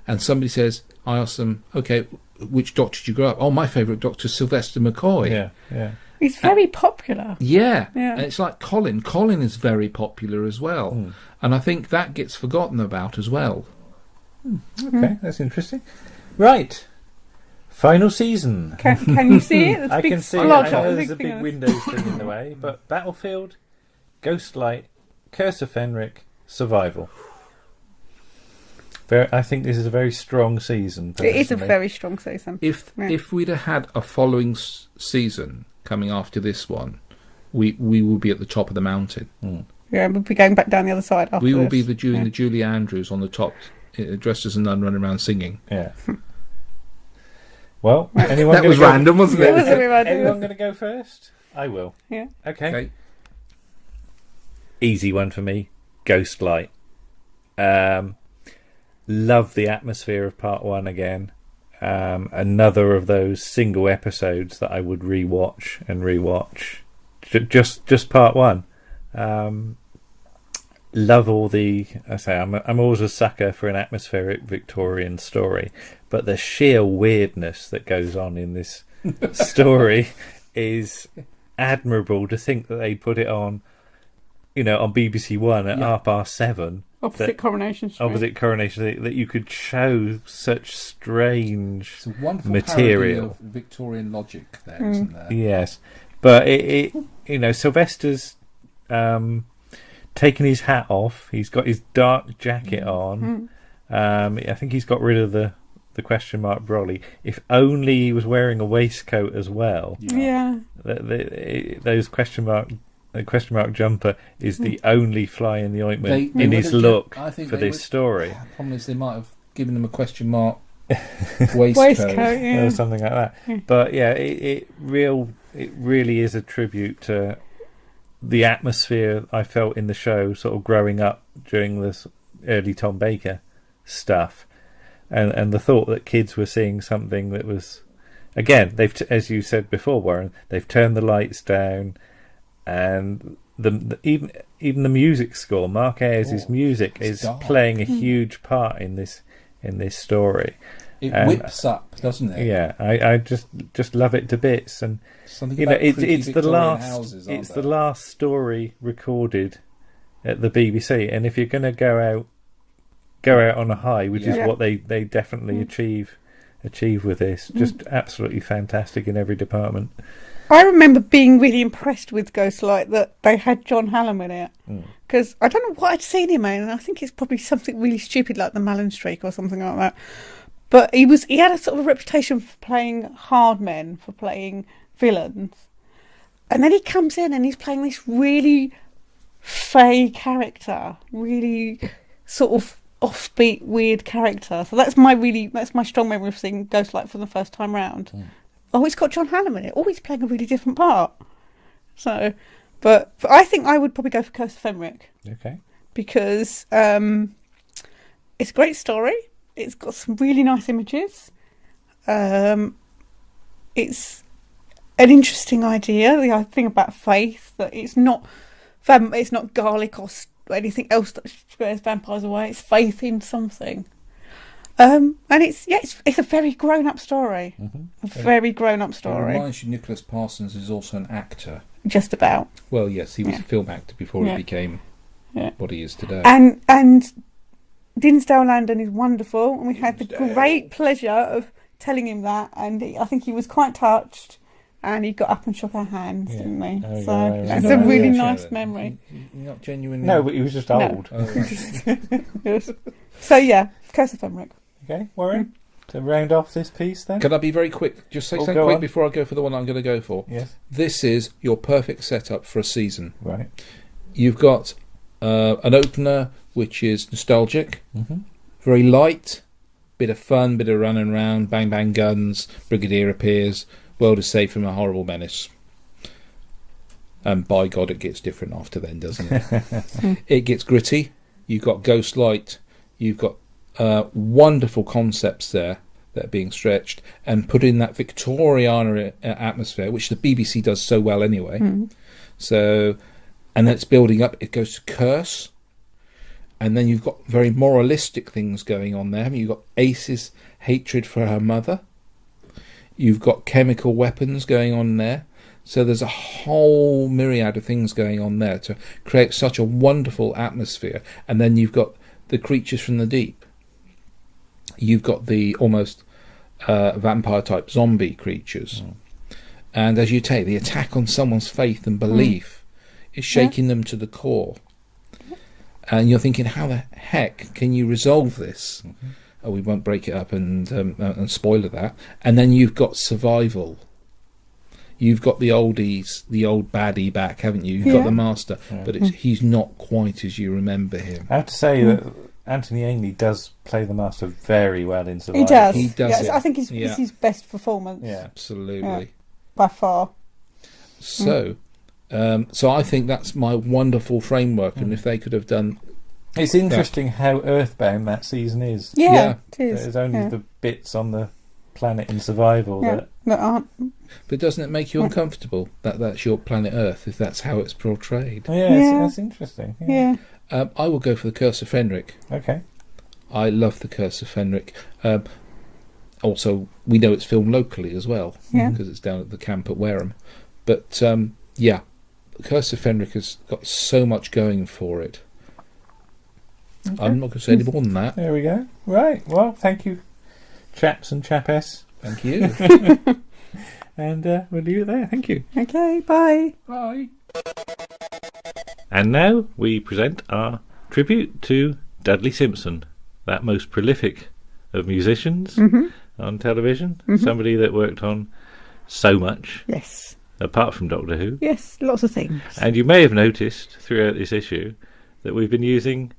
and somebody says, I ask them, okay, which Doctor did you grow up? Oh, my favourite Doctor is Sylvester McCoy. Yeah. He's very popular. Yeah, and it's like Colin. Colin is very popular as well, and I think that gets forgotten about as well. Okay, that's interesting. Right, final season. Can you see it? There's I big can see it. slot I know on there's a thing big on it. Windows thing in the way, but Battlefield, Ghostlight, Curse of Fenric, Survival. I think this is a very strong season. It is a personally. very strong season. If we'd have had a following season coming after this one, we will be at the top of the mountain. Yeah, we'll be going back down the other side after We will this. be the Julie Andrews on the top, dressed as a nun running around singing. Yeah. Well, anyone That was random, wasn't It it? was a bit random. Anyone going to go first? I will. Yeah. Okay. Easy one for me. Ghostlight. Love the atmosphere of part one again. Another of those single episodes that I would rewatch and rewatch. Just part one. Love all the. I'm always a sucker for an atmospheric Victorian story, but the sheer weirdness that goes on in this story is admirable. To think that they put it on, on BBC One at 7:30. Opposite Coronation Street. Opposite Coronation Street, that you could show such strange It's a wonderful material. parody of Victorian logic there, isn't there? Yes, but it Sylvester's taken his hat off. He's got his dark jacket on. I think he's got rid of the question mark brolly. If only he was wearing a waistcoat as well. Yeah. Those question mark jumper is the only fly in the ointment They in would his have look I think for they this would- story. The problem is they might have given them a question mark waistcoat. Yeah. Or something like that. But yeah, it really is a tribute to the atmosphere I felt in the show, sort of growing up during this early Tom Baker stuff, and the thought that kids were seeing something that was, again, they've as you said before, Warren, they've turned the lights down, and even the music score, Mark Ayres' music is dark. playing a huge part in this story. It whips up, doesn't it? Yeah, I just love it to bits, and Something about it's creepy the Victorian last houses, aren't it's there? the last story recorded at the BBC, and if you're going to go out on a high, which is what they definitely achieve with this, just absolutely fantastic in every department. I remember being really impressed with Ghostlight that they had John Hallam in it. Because I don't know what I'd seen him in, and I think it's probably something really stupid like the Malin Streak or something like that. But he had a sort of reputation for playing hard men, for playing villains. And then he comes in and he's playing this really fey character, really sort of offbeat, weird character. So that's my strong memory of seeing Ghostlight for the first time round. Oh, it's got John Hallam in it. Oh, he's playing a really different part. So, but I think I would probably go for Curse of Fenric. Okay. Because it's a great story. It's got some really nice images. It's an interesting idea. The thing about faith, that it's not garlic or anything else that scares vampires away. It's faith in something. And it's a very grown-up story. A very grown-up It story. reminds you Nicholas Parsons is also an actor. Just about. Well, yes, he was a film actor before he Yeah. became what he is today. And Dinsdale Landon is wonderful, and we had the great pleasure of telling him that, and I think he was quite touched, and he got up and shook our hands, didn't he? Oh, So yeah, that's yeah. a really Yeah. nice memory. You're not genuinely... No, but he was just old. Oh, right. Yes. So yeah, Curse of Fenric. Okay, Warren, to round off this piece then. Can I be very quick? Just say something go quick on. before I go for the one I'm going to go for. Yes. This is your perfect setup for a season. Right. You've got an opener which is nostalgic, very light, bit of fun, bit of running around, bang bang guns, Brigadier appears, world is saved from a horrible menace. And by God, it gets different after then, doesn't it? It gets gritty. You've got Ghostlight. You've got wonderful concepts there that are being stretched and put in that Victoriana atmosphere, which the BBC does so well anyway. So, and then it's building up. It goes to curse. And then you've got very moralistic things going on there. I mean, you've got Ace's hatred for her mother. You've got chemical weapons going on there. So there's a whole myriad of things going on there to create such a wonderful atmosphere. And then you've got the creatures from the deep. You've got the almost vampire-type zombie creatures. And as you take the attack on someone's faith and belief is shaking them to the core. And you're thinking, how the heck can you resolve this? Oh, we won't break it up and spoiler that. And then you've got survival. You've got the oldies, the old baddie back, haven't you? You've got the master, but he's not quite as you remember him. I have to say that Anthony Ainley does play the master very well in Survivor. He does. He does Yes, it. I think it's his best performance. Yeah. Absolutely. By far. So, so I think that's my wonderful framework, and if they could have done... It's interesting how earthbound that season is. Yeah, it is. There's only the bits on the planet in Survival that aren't. But doesn't it make you uncomfortable that that's your planet Earth, if that's how it's portrayed? That's interesting. Yeah. I will go for the Curse of Fenric. Okay. I love the Curse of Fenric. Also, we know it's filmed locally as well, because it's down at the camp at Wareham. But the Curse of Fenric has got so much going for it. Okay. I'm not going to say any more than that. There we go. Right. Well, thank you, chaps and chapess. Thank you. And we'll leave it there. Thank you. Okay, bye. Bye. And now we present our tribute to Dudley Simpson, that most prolific of musicians on television. Somebody that worked on so much. Yes. Apart from Doctor Who. Yes, lots of things. And you may have noticed throughout this issue that we've been using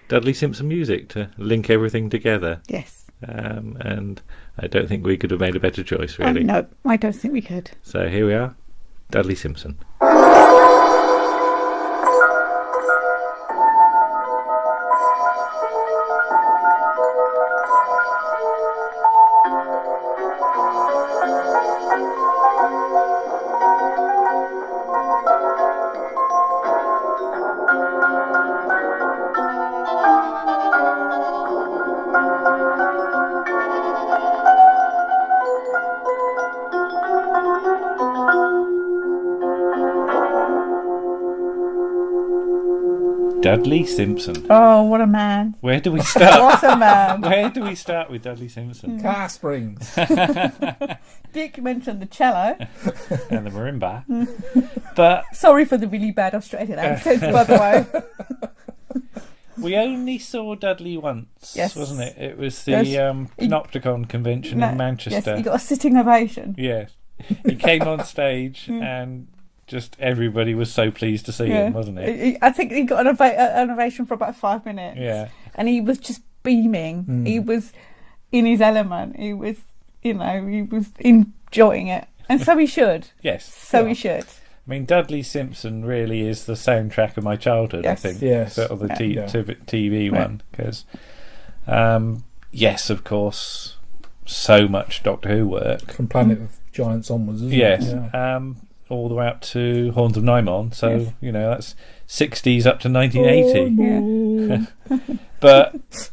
Dudley Simpson music to link everything together. Yes. And I don't think we could have made a better choice, really. No, I don't think we could. So here we are, Dudley Simpson. Dudley Simpson. Oh, what a man. Where do we start? What a man. Where do we start with Dudley Simpson? Car Springs. Dick mentioned the cello. And the marimba. But Sorry for the really bad Australian accent, by the way. we only saw Dudley once, Yes. wasn't it? It was the Yes. Panopticon convention in Manchester. Yes, he got a sitting ovation. Yes. He came on stage and just everybody was so pleased to see him, wasn't it? I think he got an ovation for about 5 minutes. Yeah. And he was just beaming. He was in his element. He was, he was enjoying it. And so he should. Yes. So he should. I mean, Dudley Simpson really is the soundtrack of my childhood, Yes. I think. Yes. Sort of the TV Yeah. one. Because, yes, of course, so much Doctor Who work. From Planet of Giants onwards, isn't Yes. it? Yeah. All the way up to Horns of Nymon. So, Yes. that's 60s up to 1980. Yeah.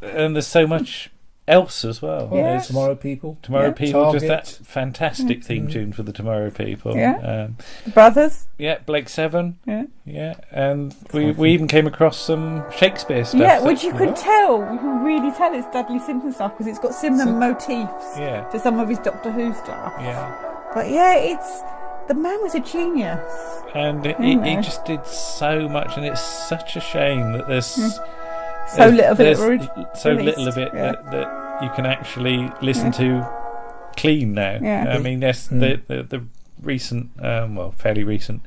And there's so much else as well. Yeah. There's Tomorrow People. Tomorrow People, Target. just that fantastic theme tune for the Tomorrow People. Yeah. The brothers. Yeah, Blake Seven. Yeah. Yeah, and we even came across some Shakespeare stuff. Yeah, which you could tell. You can really tell it's Dudley Simpson stuff because it's got similar motifs Yeah, to some of his Doctor Who stuff. yeah. But yeah, the man was a genius. And he just did so much, and it's such a shame that there's So little of it there's so released. little of it Yeah. that you can actually listen to clean now. Yeah. I mean, yes, the recent, fairly recent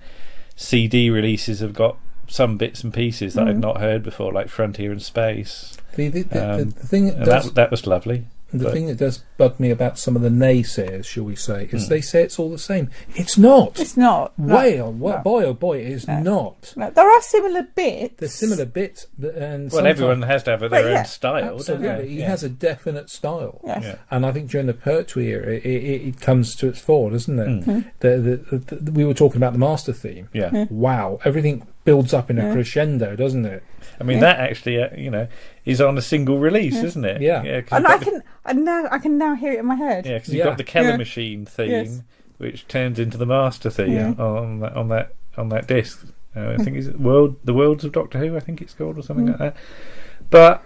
CD releases have got some bits and pieces that I'd not heard before, like Frontier and Space. The thing And that was lovely. The thing that does bug me about some of the naysayers, shall we say, is they say it's all the same. It's not. It's not. Boy, No. oh boy, it is not. No, there are similar bits. There's similar bits, and Well, everyone has to have their But own yeah, style, doesn't absolutely, they? he has a definite style. Yes. Yeah. And I think during the Pertwee era, it comes to its fore, doesn't it? Mm-hmm. We were talking about the master theme. Yeah. Wow, everything builds up in a crescendo, doesn't it? I mean, that actually, is on a single release, isn't it? Yeah. 'Cause And you've I can now hear it in my head. Yeah, because you've got the Keller Yeah. Machine theme, Yes. which turns into the master theme Yeah. on that disc. I think it's the Worlds of Doctor Who. I think it's called, or something like that. But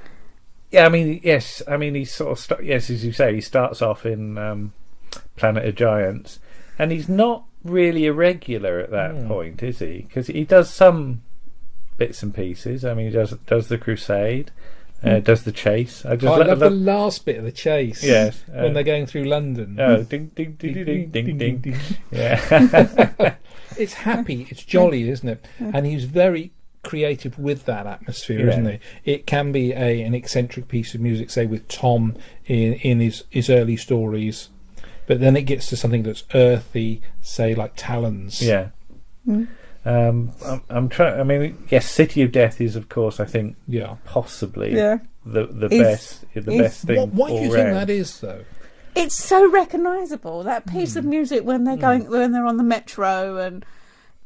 yeah, I mean, yes, I mean he's sort of yes, as you say, he starts off in Planet of Giants, and he's not really a regular at that point, is he? Because he does some bits and pieces. I mean, he does the Crusade. Does the chase? I love the last bit of the chase. Yes, when they're going through London. Oh, ding ding ding ding ding ding ding. Yeah, It's happy, it's jolly, isn't it? And he's very creative with that atmosphere, isn't he? It can be an eccentric piece of music, say with Tom in his early stories, but then it gets to something that's earthy, say like Talons. yeah. I'm trying. I mean, yes, City of Death is, of course, I think, possibly the best thing. What do you think that is, though? It's so recognisable, that piece of music when they're when they're on the metro, and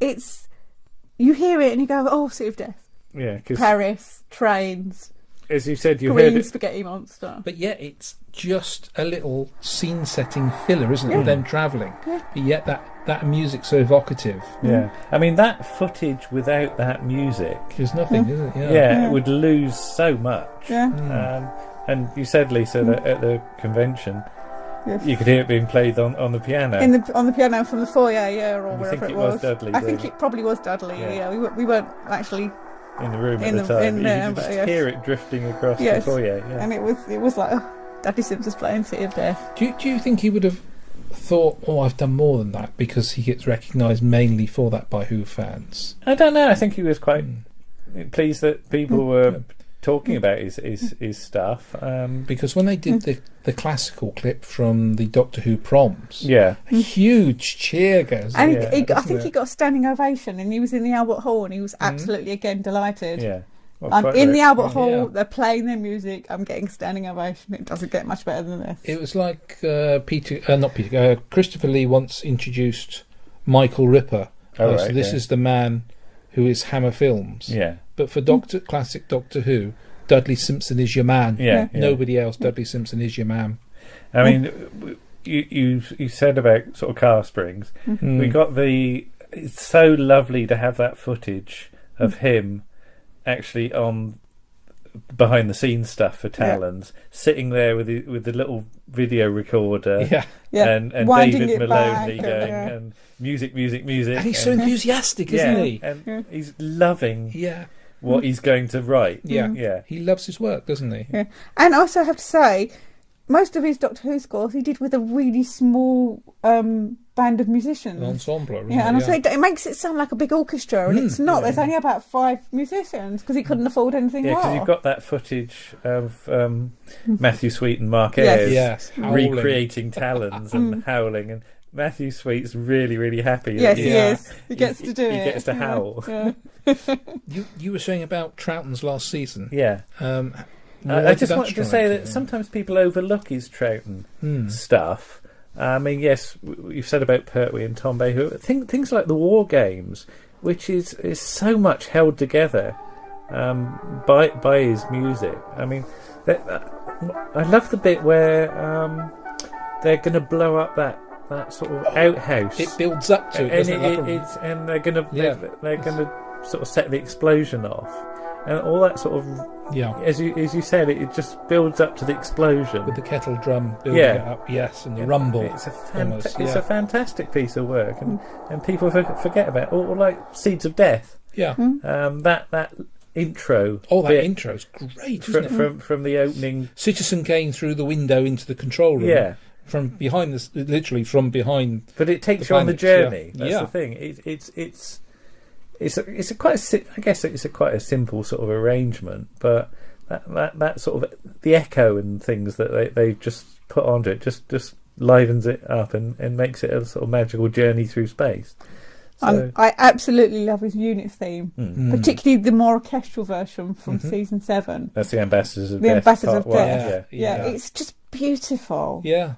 you hear it and you go, oh, City of Death. Yeah, because Paris, trains, as you said, you green heard it. spaghetti monster. But yet it's just a little scene-setting filler, isn't it, of them travelling? Yeah. But yet that music's so evocative. Yeah, I mean that footage without that music, There's nothing, is it? it would lose so much. Yeah. And you said, Lisa, that at the convention, you could hear it being played on the piano. On the piano from the foyer, or You wherever think it it was was. Dudley I think doing it probably was Dudley. Yeah. We weren't actually, in the room in at the- the time. in You there, could but just yes. hear it drifting across the Yes. foyer. Yeah. and it was like, oh, Dudley Simpson's playing City of Death. Do you think he would have thought, oh, I've done more than that, because he gets recognised mainly for that by Who fans? I don't know. I think he was quite pleased that people were talking about his stuff. Because when they did the classical clip from the Doctor Who proms, Yeah. a huge cheer goes And up. I think he got a standing ovation, and he was in the Albert Hall, and he was absolutely again delighted. Yeah. Well, I'm quite in right. the Albert Hall. Yeah. They're playing their music. I'm getting standing ovation. It doesn't get much better than this. It was like Christopher Lee once introduced Michael Ripper. Oh, So right, this yeah. is the man who is Hammer Films. Yeah. But for classic Doctor Who, Dudley Simpson is your man. Yeah. yeah. Nobody else. Dudley Simpson is your man. I mean, you said about sort of car springs. We got it's so lovely to have that footage of him actually on behind the scenes stuff for Talons, sitting there with the little video recorder. Yeah. And Winding David it Maloney back, going yeah. and music. And he's so enthusiastic, isn't he? And he's loving Yeah. what he's going to write. Yeah. Yeah. He loves his work, doesn't he? Yeah. And I also have to say, most of his Doctor Who scores he did with a really small band of musicians. An ensemble, isn't Yeah, and it? I say it makes it sound like a big orchestra, and it's not. There's only about 5 musicians because he couldn't afford anything Yeah, more. because you've got that footage of Matthew Sweet and Mark Yes. Ayres Yes, howling. recreating Talons and howling, and Matthew Sweet's really, really happy. Yes, that he is. He gets to do he it. gets to howl. Yeah. You were saying about Troughton's last season. Yeah. Why I did just that wanted to strike say you? that sometimes people overlook his Troughton stuff. I mean, yes, you've said about Pertwee and Tom Bay, things like the War Games, which is so much held together by his music. I mean, I love the bit where they're going to blow up that sort of outhouse. It builds up to it, doesn't it? And they're going to sort of set the explosion off, and all that sort of. Yeah. As you said, it just builds up to the explosion. With the kettle drum building it up, yes, and the rumble. It's almost, a fantastic piece of work, and people forget about it. Or like Seeds of Death. Yeah. That intro. Oh, that bit intro's great, isn't it? from the opening. Citizen came through the window into the control room. Yeah. From behind this, literally from behind. But it takes the you on the planets, journey. yeah. That's Yeah. the thing. It's quite a simple sort of arrangement, but that sort of the echo and things that they just put onto it just livens it up and makes it a sort of magical journey through space. So, I absolutely love his unit theme, particularly the more orchestral version from season 7. that's the Ambassadors of The Death. Ambassadors of part one, Death. Yeah. Yeah, it's just beautiful. Yeah.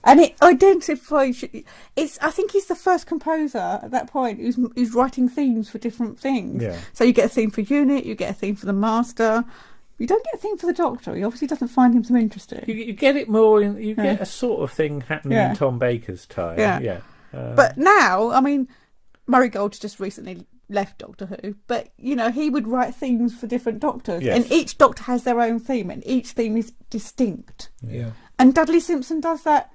And it identifies. I think he's the first composer at that point who's writing themes for different things. Yeah. So you get a theme for Unit, you get a theme for the Master. You don't get a theme for the Doctor. He obviously doesn't find him so interesting. You get it more. You get a sort of thing happening in Tom Baker's time. Yeah. Yeah. But now, I mean, Murray Gold's just recently left Doctor Who, but he would write themes for different Doctors, Yes. and each Doctor has their own theme, and each theme is distinct. Yeah. And Dudley Simpson does that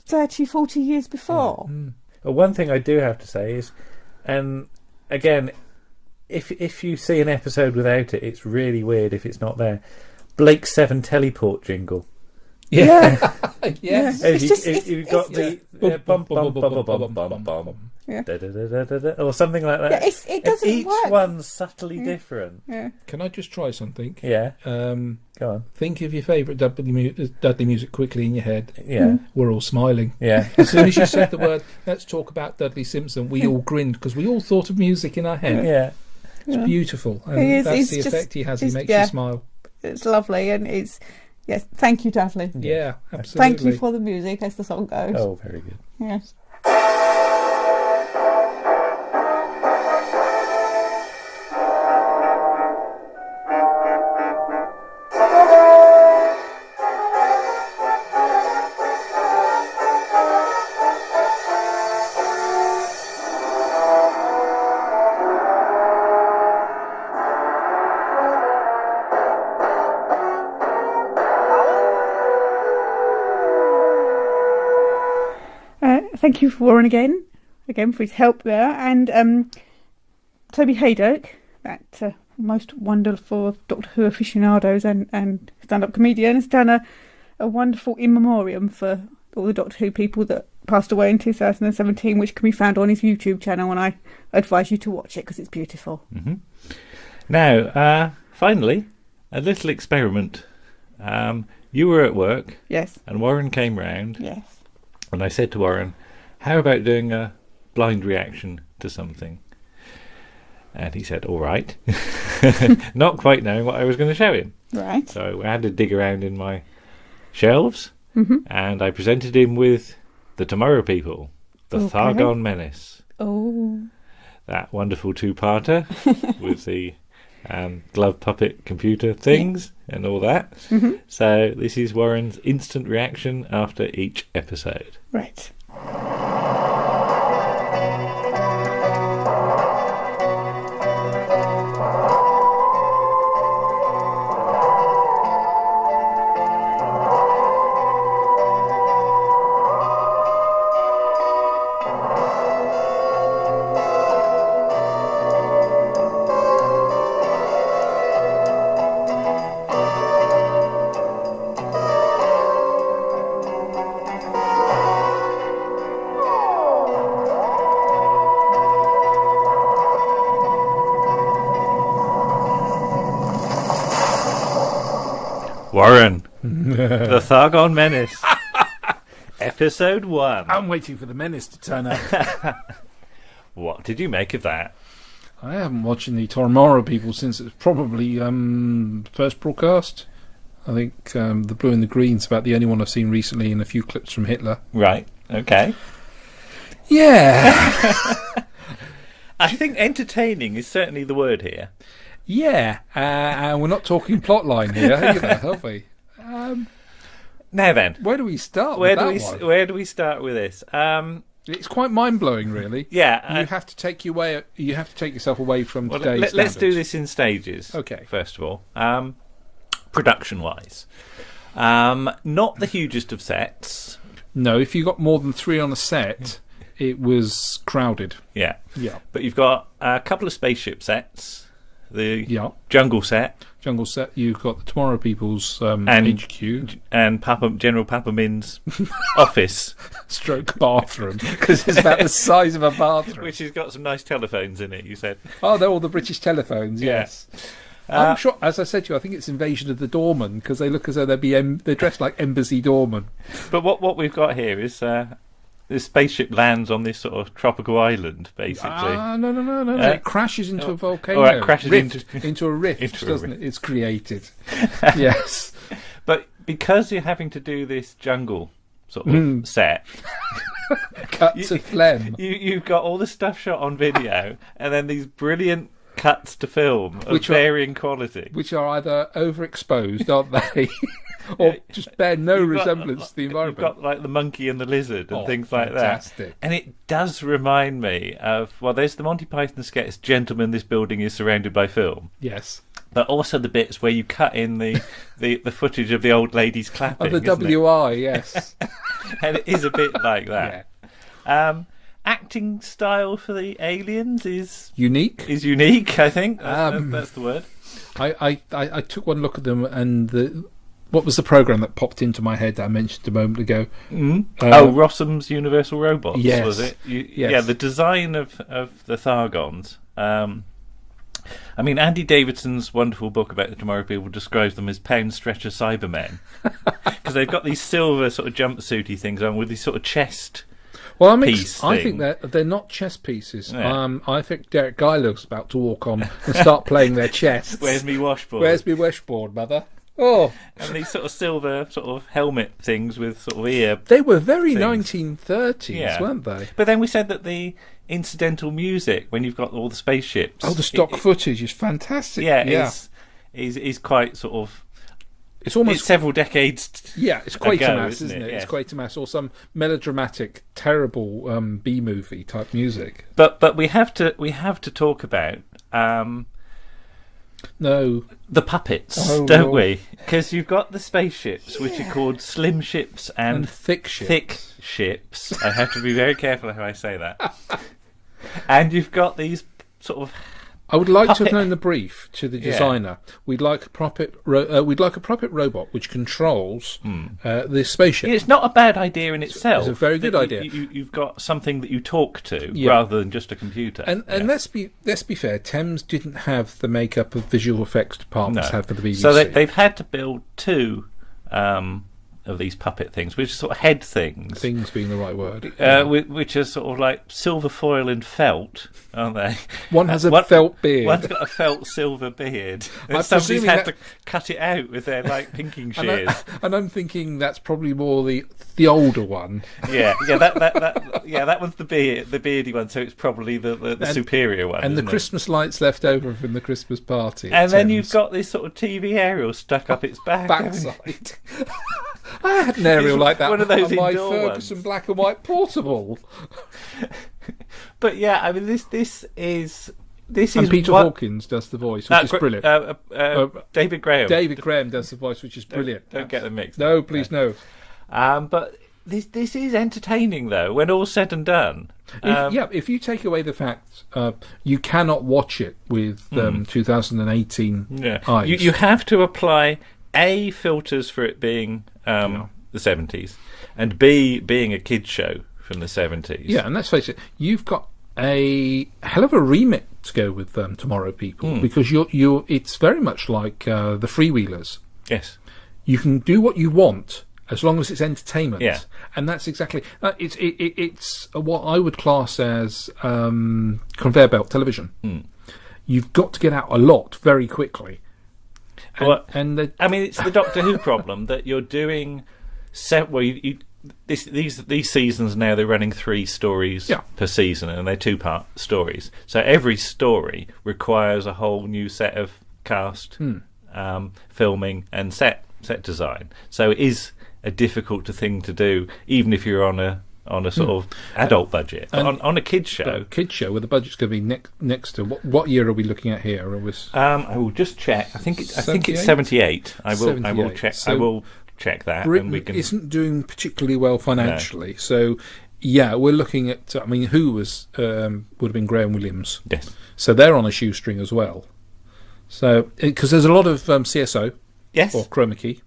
30, 40 years before. Well, one thing I do have to say is, and again, if you see an episode without it, it's really weird if it's not there. Blake's 7 teleport jingle. Yeah. Yes. It's You've got the bum bum bum bum bum bum. Yeah. Da, da, da, da, da, da, or something like that. Yeah, it doesn't each work. one's subtly different. Yeah. Can I just try something? Yeah. Go on. Think of your favourite Dudley music quickly in your head. Yeah. We're all smiling. Yeah. As soon as you said the word, let's talk about Dudley Simpson, we all grinned because we all thought of music in our head. Yeah. It's beautiful. And He is, that's he's the just- effect he has. He he's- makes yeah. you smile. It's lovely, and it's yes. Thank you, Dudley. Yeah, absolutely. Thank you for the music, as the song goes. Oh, very good. Yes. Thank you for Warren again for his help there, and Toby Haydock, that most wonderful of Doctor Who aficionados and stand-up comedian, has done a wonderful in memoriam for all the Doctor Who people that passed away in 2017, which can be found on his YouTube channel, and I advise you to watch it because it's beautiful. Mm-hmm. Now, finally, a little experiment. You were at work, Yes. and Warren came round, Yes. and I said to Warren, how about doing a blind reaction to something? And he said, all right. Not quite knowing what I was going to show him. Right. So I had to dig around in my shelves, Mm-hmm. and I presented him with The Tomorrow People, The Okay. Thargon Menace. Oh. That wonderful two-parter with the glove puppet computer things and all that. Mm-hmm. So this is Warren's instant reaction after each episode. Right. Warren, The Thargon Menace, Episode 1. I'm waiting for the menace to turn up. What did you make of that? I haven't watched the Tomorrow People since it was probably first broadcast. I think the Blue and the Green's about the only one I've seen recently, and a few clips from Hitler. Right, okay. Yeah. I think entertaining is certainly the word here. Yeah, and we're not talking plotline here either, have we? Now then, Where do we start where with that one? where do we start with this? It's quite mind-blowing, really. Yeah, You have to take yourself away from well, today's let's do standards. this in stages. Okay. First of all, production-wise, not the hugest of sets. No, if you got more than 3 on a set, it was crowded. Yeah, Yeah. but you've got a couple of spaceship sets. The Yeah. jungle set Jungle set, you've got the Tomorrow People's And- HQ, and General Papa Min's office, stroke bathroom, because it's about the size of a bathroom. which has got some nice telephones in it. You said, Oh, they're all the British telephones, Yeah. yes. I'm sure, as I said to you, I think it's Invasion of the Doorman, because they look as though they're dressed like embassy doormen. But what we've got here is this spaceship lands on this sort of tropical island, basically. No. It crashes into a volcano. Or it crashes into a rift, doesn't it? It's created. Yes. But because you're having to do this jungle sort of set... Cuts of phlegm. You've got all the stuff shot on video, and then these brilliant cuts to film of varying quality. Which are either overexposed, aren't they? Or just bear no resemblance to the environment. You've got like the monkey and the lizard and things like fantastic. that. And it does remind me of, there's the Monty Python sketch, Gentlemen, This Building is Surrounded by Film. Yes. But also the bits where you cut in the footage of the old ladies clapping. Of the WI, yes. And it is a bit like that. Yeah. Acting style for the aliens is unique. I think. That's the word. I took one look at them, and what was the program that popped into my head that I mentioned a moment ago? Rossum's Universal Robots. Yes. Was it? Yes. Yeah, the design of the Thargons. I mean, Andy Davidson's wonderful book about the Tomorrow People describes them as pound stretcher Cybermen, because they've got these silver sort of jumpsuity things on with these sort of chest. Well, I think they're not chess pieces. Yeah. I think Derek Guyler's about to walk on and start playing their chests. Where's me washboard? Where's me washboard, mother? Oh, and these sort of silver sort of helmet things with sort of ear. They were very things. 1930s, weren't they? But then we said that the incidental music, when you've got all the spaceships, the stock footage is fantastic. Yeah. Is quite sort of. It's several decades. It's Quatermass, isn't it? Yeah. It's Quatermass, or some melodramatic, terrible B movie type music. But we have to talk about the puppets, don't we? Because you've got the spaceships, which are called slim ships and thick ships. Thick ships. I have to be very careful how I say that. And you've got these sort of. I would like to have known the brief to the designer. We'd like a puppet robot which controls the spaceship. It's not a bad idea in itself. It's a very good idea. You've got something that you talk to rather than just a computer. And let's be fair. Thames didn't have the makeup of visual effects departments have for the BBC. So they've had to build two of these puppet things, which are sort of head things. Things being the right word. Which are sort of like silver foil and felt, aren't they? One has a felt beard. One's got a felt silver beard. And somebody's had to cut it out with their pinking shears. And I'm thinking that's probably more the older one. That one's the beardy one, so it's probably the superior one. And the Christmas lights left over from the Christmas party. And then you've got this sort of TV aerial stuck up its backside. I had an aerial like that one of those on my ones. Ferguson black and white portable. But yeah, I mean, this is. And Peter Hawkins does the voice, which is brilliant. David Graham. David Graham does the voice, which is brilliant. Don't get them mixed. No, please no. But this is entertaining, though, when all's said and done. If you take away the fact you cannot watch it with 2018 eyes. You have to apply A, filters for it being the 70s, and B, being a kids show from the 70s. Yeah, and let's face it, you've got a hell of a remit to go with Tomorrow People, because it's very much like the Freewheelers. Yes. You can do what you want as long as it's entertainment. Yeah. And that's exactly it's what I would class as conveyor belt television. You've got to get out a lot very quickly. It's the Doctor Who problem that you're doing. These seasons now, they're running 3 stories per season, and they're 2-part stories. So every story requires a whole new set of cast, filming, and set design. So it is a difficult thing to do, even if you're on a sort of adult budget. On a kids show, where the budget's going to be next to what year are we looking at here? I will just check. I think it's 78. I will check. So I will check that. Britain isn't doing particularly well financially, so we're looking at. Who was would have been Graham Williams. Yes. So they're on a shoestring as well. So because there's a lot of CSO, or chroma key,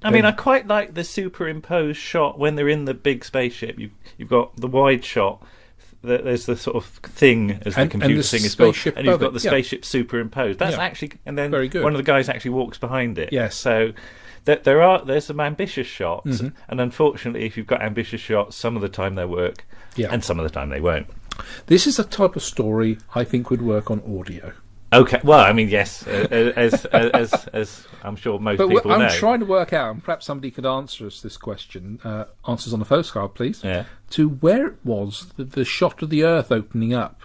I quite like the superimposed shot when they're in the big spaceship. You've got the wide shot there's the sort of thing as the And computer the thing is called, spaceship and you've above got it, the spaceship superimposed. That's actually, and then Very good. one of the guys actually walks behind it. Yes. So there's some ambitious shots, Mm-hmm. and unfortunately, if you've got ambitious shots, some of the time they work, and some of the time they won't. This is a type of story I think would work on audio. Okay, well, I mean, yes, as I'm sure most people know. I'm trying to work out, and perhaps somebody could answer us this question. Answers on the postcard, please. Yeah. To where it was the shot of the Earth opening up.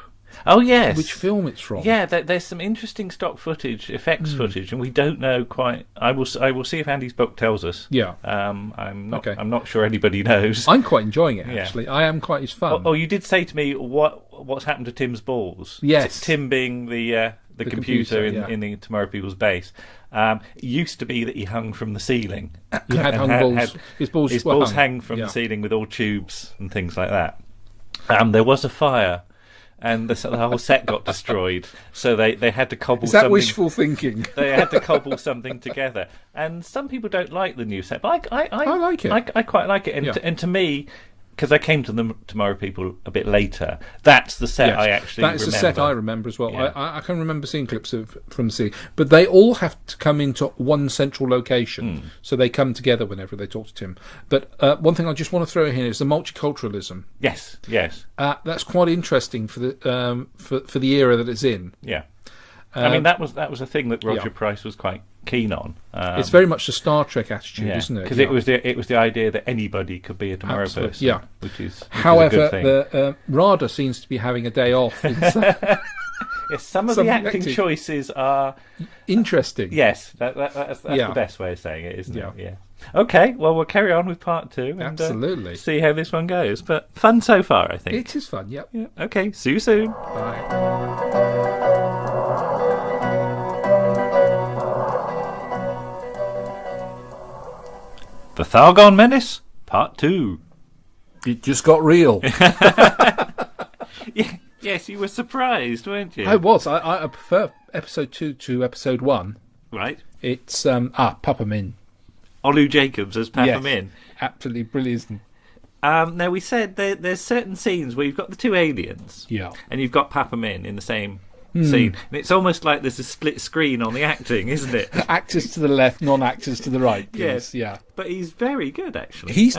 Oh yes. Which film it's from? Yeah, there's some interesting stock footage, effects footage, and we don't know quite. I will see if Andy's book tells us. Yeah. I'm not. Okay. I'm not sure anybody knows. I'm quite enjoying it, Yeah. actually. I am quite. It's fun. Oh, you did say to me what's happened to Tim's balls? Yes. Tim being the computer in the Tomorrow People's base. It used to be that he hung from the ceiling. You had And hung balls. His balls, His were balls hung. hang from the ceiling with all tubes and things like that. There was a fire. And the whole set got destroyed, so they had to cobble. Is that something, wishful thinking? They had to cobble something together. And some people don't like the new set, but I like it. I quite like it. And, Yeah. and to me, because I came to the Tomorrow People a bit later, that's the set I actually That is remember. the set I remember as well. Yeah. I can remember seeing clips from the sea, but they all have to come into one central location, so they come together whenever they talk to Tim. But one thing I just want to throw in here is the multiculturalism. Yes. That's quite interesting for the for the era that it's in. Yeah. I mean, that was a thing that Roger Price was quite keen on. It's very much the Star Trek attitude, isn't it? Because it was the idea that anybody could be a Tomorrow Absolutely, person. yeah. Which is However, a good thing. the RADA seems to be having a day off. Yes, some of the acting choices are interesting. Yes, that's the best way of saying it, isn't Yeah. it? Yeah. Okay, well, we'll carry on with part 2 and Absolutely. see how this one goes. But fun so far, I think. It is fun, yep. Yeah. Okay, see you soon. Bye. The Thargon Menace, part 2. It just got real. Yes, you were surprised, weren't you? I was. I prefer episode 2 to episode 1. Right. It's Papa Min. Olu Jacobs as Papa Yes. Min. Absolutely brilliant. Now, we said there's certain scenes where you've got the two aliens. Yeah. And you've got Papa Min in the same scene. And it's almost like there's a split screen on the acting, isn't it? Actors to the left, non-actors to the right. Yes. Yeah. But he's very good, actually. He's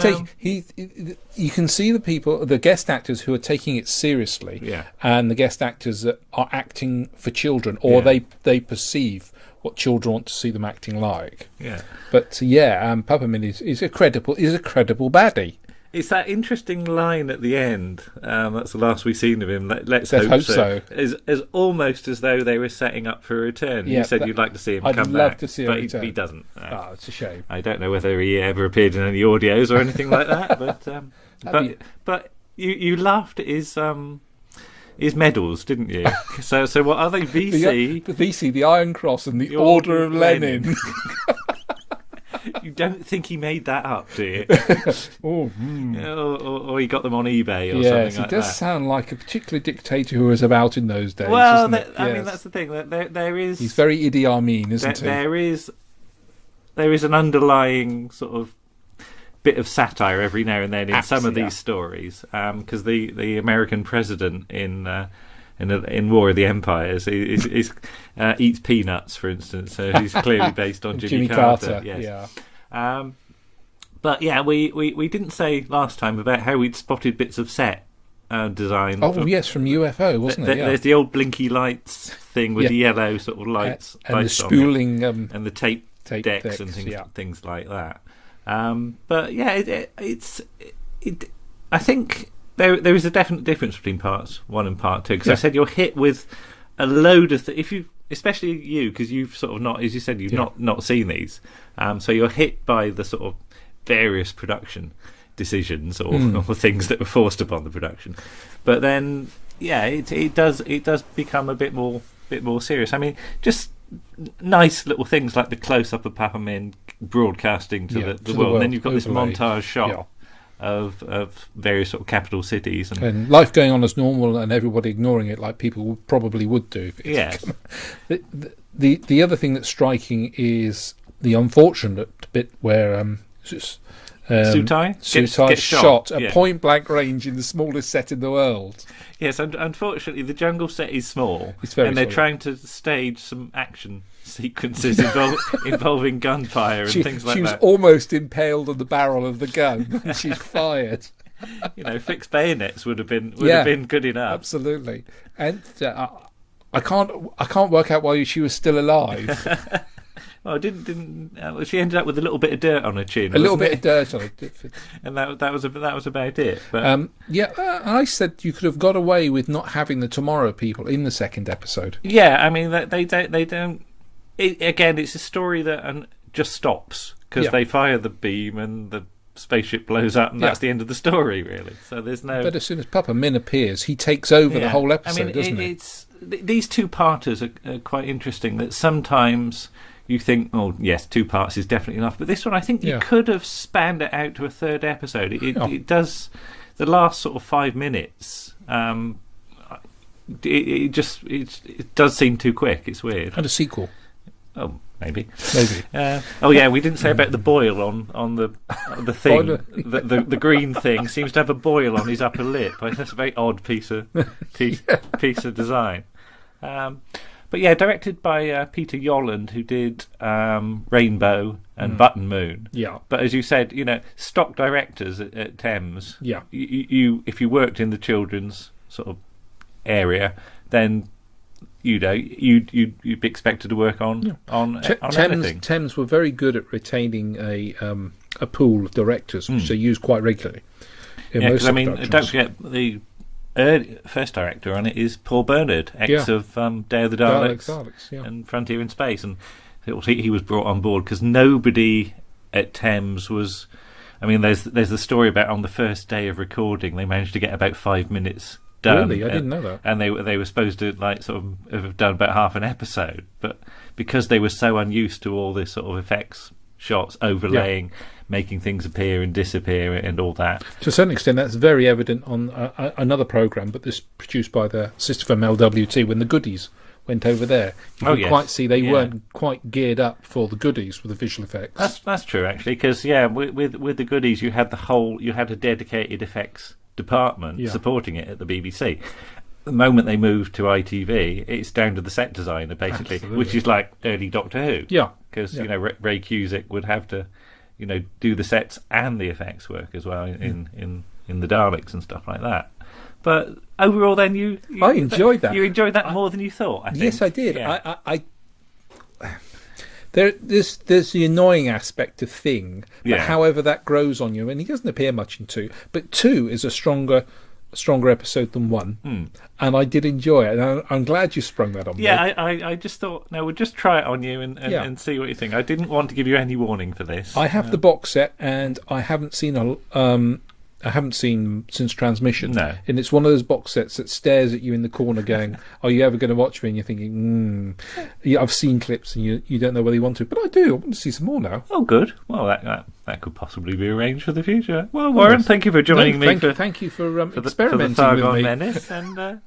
you can see the guest actors who are taking it seriously, and the guest actors that are acting for children, or they perceive what children want to see them acting like. Yeah. But Papa Min is a credible baddie. It's that interesting line at the end. That's the last we've seen of him. Let's hope so. Is almost as though they were setting up for a return. Yeah, you said you'd like to see him come back. I'd love to see him but return. He doesn't. It's a shame. I don't know whether he ever appeared in any audios or anything like that. But you laughed at his medals, didn't you? So what are they? VC, the VC, the Iron Cross, and the Order of Lenin. You don't think he made that up, do you? or he got them on eBay or something like that. Yes, he does sound like a particular dictator who was about in those days. Well, doesn't it? I mean, that's the thing. There is. He's very Idi Amin, isn't he? There is an underlying sort of bit of satire every now and then in some of these stories, because the American president in War of the Empires eats peanuts, for instance. So he's clearly based on Jimmy Carter. Yes. Yeah. But yeah, we didn't say last time about how we'd spotted bits of set design. Yes, from UFO, wasn't it? Yeah. There's the old blinky lights thing with the yellow sort of lights, and the lights on spooling, and the tape decks and things like that. But yeah, I think there is a definite difference between parts 1 and part 2, because I said you're hit with a load of especially you, because you've sort of not, as you said, you've not seen these, so you're hit by the sort of various production decisions or things that were forced upon the production. But then it does become a bit more serious. I mean, just nice little things like the close up of Papa Min broadcasting to the world, and then you've got this montage shot of various sort of capital cities and life going on as normal, and everybody ignoring it like people probably would do. Yes. The other thing that's striking is the unfortunate bit where Sutai gets shot at Yeah. point blank range in the smallest set in the world. Yes, and unfortunately, the jungle set is small, It's very and they're small. trying to stage some action sequences involving gunfire and things like she was that. almost impaled on the barrel of the gun. And she's fired. Fixed bayonets would have been good enough. Absolutely. And I can't work out why she was still alive. Well, she ended up with a little bit of dirt on her chin. A little bit of dirt on it. and that was about it. But I said you could have got away with not having the Tomorrow People in the second episode. yeah, I mean they don't. Again, it's a story that just stops because Yeah. they fire the beam and the spaceship blows up, and that's the end of the story, really. So there's no. But as soon as Papa Min appears, he takes over the whole episode, doesn't he? These two parters are quite interesting. That sometimes you think, oh yes, 2 parts is definitely enough. But this one, I think you could have spanned it out to a third episode. It does. The last sort of 5 minutes, it does seem too quick. It's weird. And a sequel. Oh, maybe. Maybe. We didn't say about the boil on the thing. the green thing seems to have a boil on his upper lip. That's a very odd piece of design. But yeah, directed by Peter Yolland, who did Rainbow and Button Moon. Yeah. But as you said, stock directors at Thames. Yeah. You if you worked in the children's sort of area, then you'd be expected to work on everything. Thames were very good at retaining a pool of directors, which they use quite regularly. Because don't forget the first director on it is Paul Bernard, ex of Day of the Daleks, and Frontier in Space, and he was brought on board because nobody at Thames was. I mean, there's the story about on the first day of recording they managed to get about 5 minutes done. Really, I didn't know that. And they were supposed to have done about half an episode, but because they were so unused to all this sort of effects shots overlaying, making things appear and disappear and all that. To a certain extent, that's very evident on another programme, but this produced by the sister firm LWT when the Goodies went over there. You could quite see they weren't quite geared up for the Goodies with the visual effects. That's true actually, because with the Goodies you had a dedicated effects department supporting it at the BBC. The moment they moved to ITV, it's down to the set designer basically, which is like early Doctor Who. Yeah, because Ray Cusick would have to, do the sets and the effects work as well in the Daleks and stuff like that. But overall, then I enjoyed that. You enjoyed that more than you thought. I think. Yes, I did. Yeah. There's the annoying aspect of Thing, but however that grows on you, and he doesn't appear much in 2, but 2 is a stronger episode than 1, and I did enjoy it, and I'm glad you sprung that on me. Yeah, I just thought, no, we'll just try it on you and see what you think. I didn't want to give you any warning for this. I have the box set, and I haven't seen since transmission. No. And it's one of those box sets that stares at you in the corner going, are you ever going to watch me? And you're thinking, yeah, I've seen clips and you don't know whether you want to. But I do. I want to see some more now. Oh, good. Well, that could possibly be arranged for the future. Well, Warren, thank you for joining me. Thank you for experimenting for the Thargon with me. Menace. And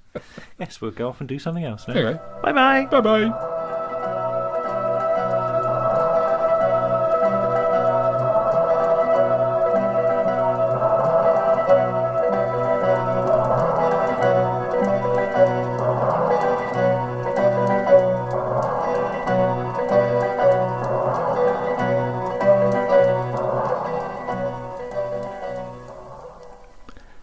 yes, we'll go off and do something else now. Okay. Bye-bye. Bye-bye.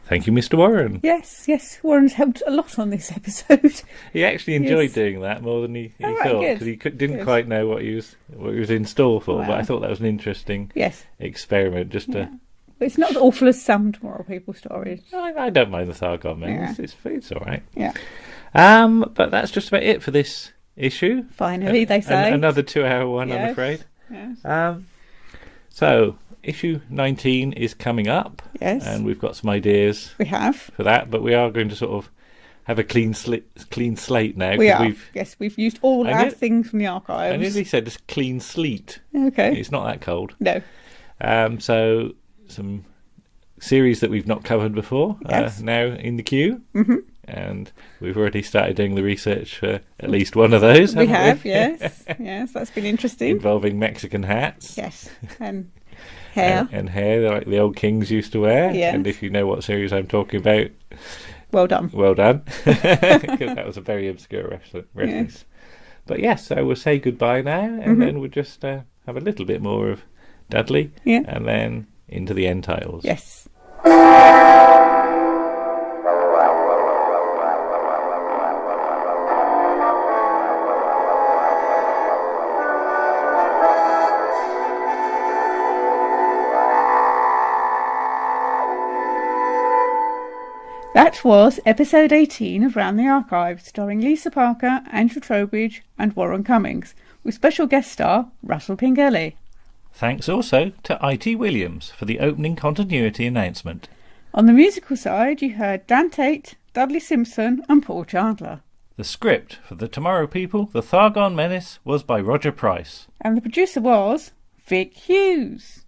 Thank you, Mr. Warren. Yes. Warren's helped a lot on this episode. He actually enjoyed doing that more than he All right, thought, good. because he didn't Good. quite know what he was in store for. Wow. But I thought that was an interesting experiment. Just to, But it's not as awful as some Tomorrow People stories. I don't mind the Thargon Menace. It's all right. Yeah. But that's just about it for this issue. Finally, they say. Another 2-hour one, I'm Yes. afraid. Yes. So issue 19 is coming up. Yes. And we've got some ideas We have. for that, but we are going to sort of have a clean slate now. We 'cause are. We've used all I our knew- things from the I archives. nearly said it's clean sleet. Okay. It's not that cold. No. So some series that we've not covered before Yes. now in the queue. Mm-hmm. And we've already started doing the research for at least one of those. We haven't have, yes. Yes, that's been interesting. Involving Mexican hats. Yes. And Hair. And hair like the old kings used to wear. Yes. And if you know what series I'm talking about, Well done. well done. 'Cause that was a very obscure reference. Yes. But yes, so we'll say goodbye now, and then we'll just have a little bit more of Dudley, Yeah. and then into the end titles. Yes. That was episode 18 of Round the Archives, starring Lisa Parker, Andrew Trowbridge and Warren Cummings, with special guest star Russell Pengelly. Thanks also to I.T. Williams for the opening continuity announcement. On the musical side, you heard Dan Tate, Dudley Simpson and Paul Chandler. The script for The Tomorrow People, The Thargon Menace, was by Roger Price. And the producer was Vic Hughes.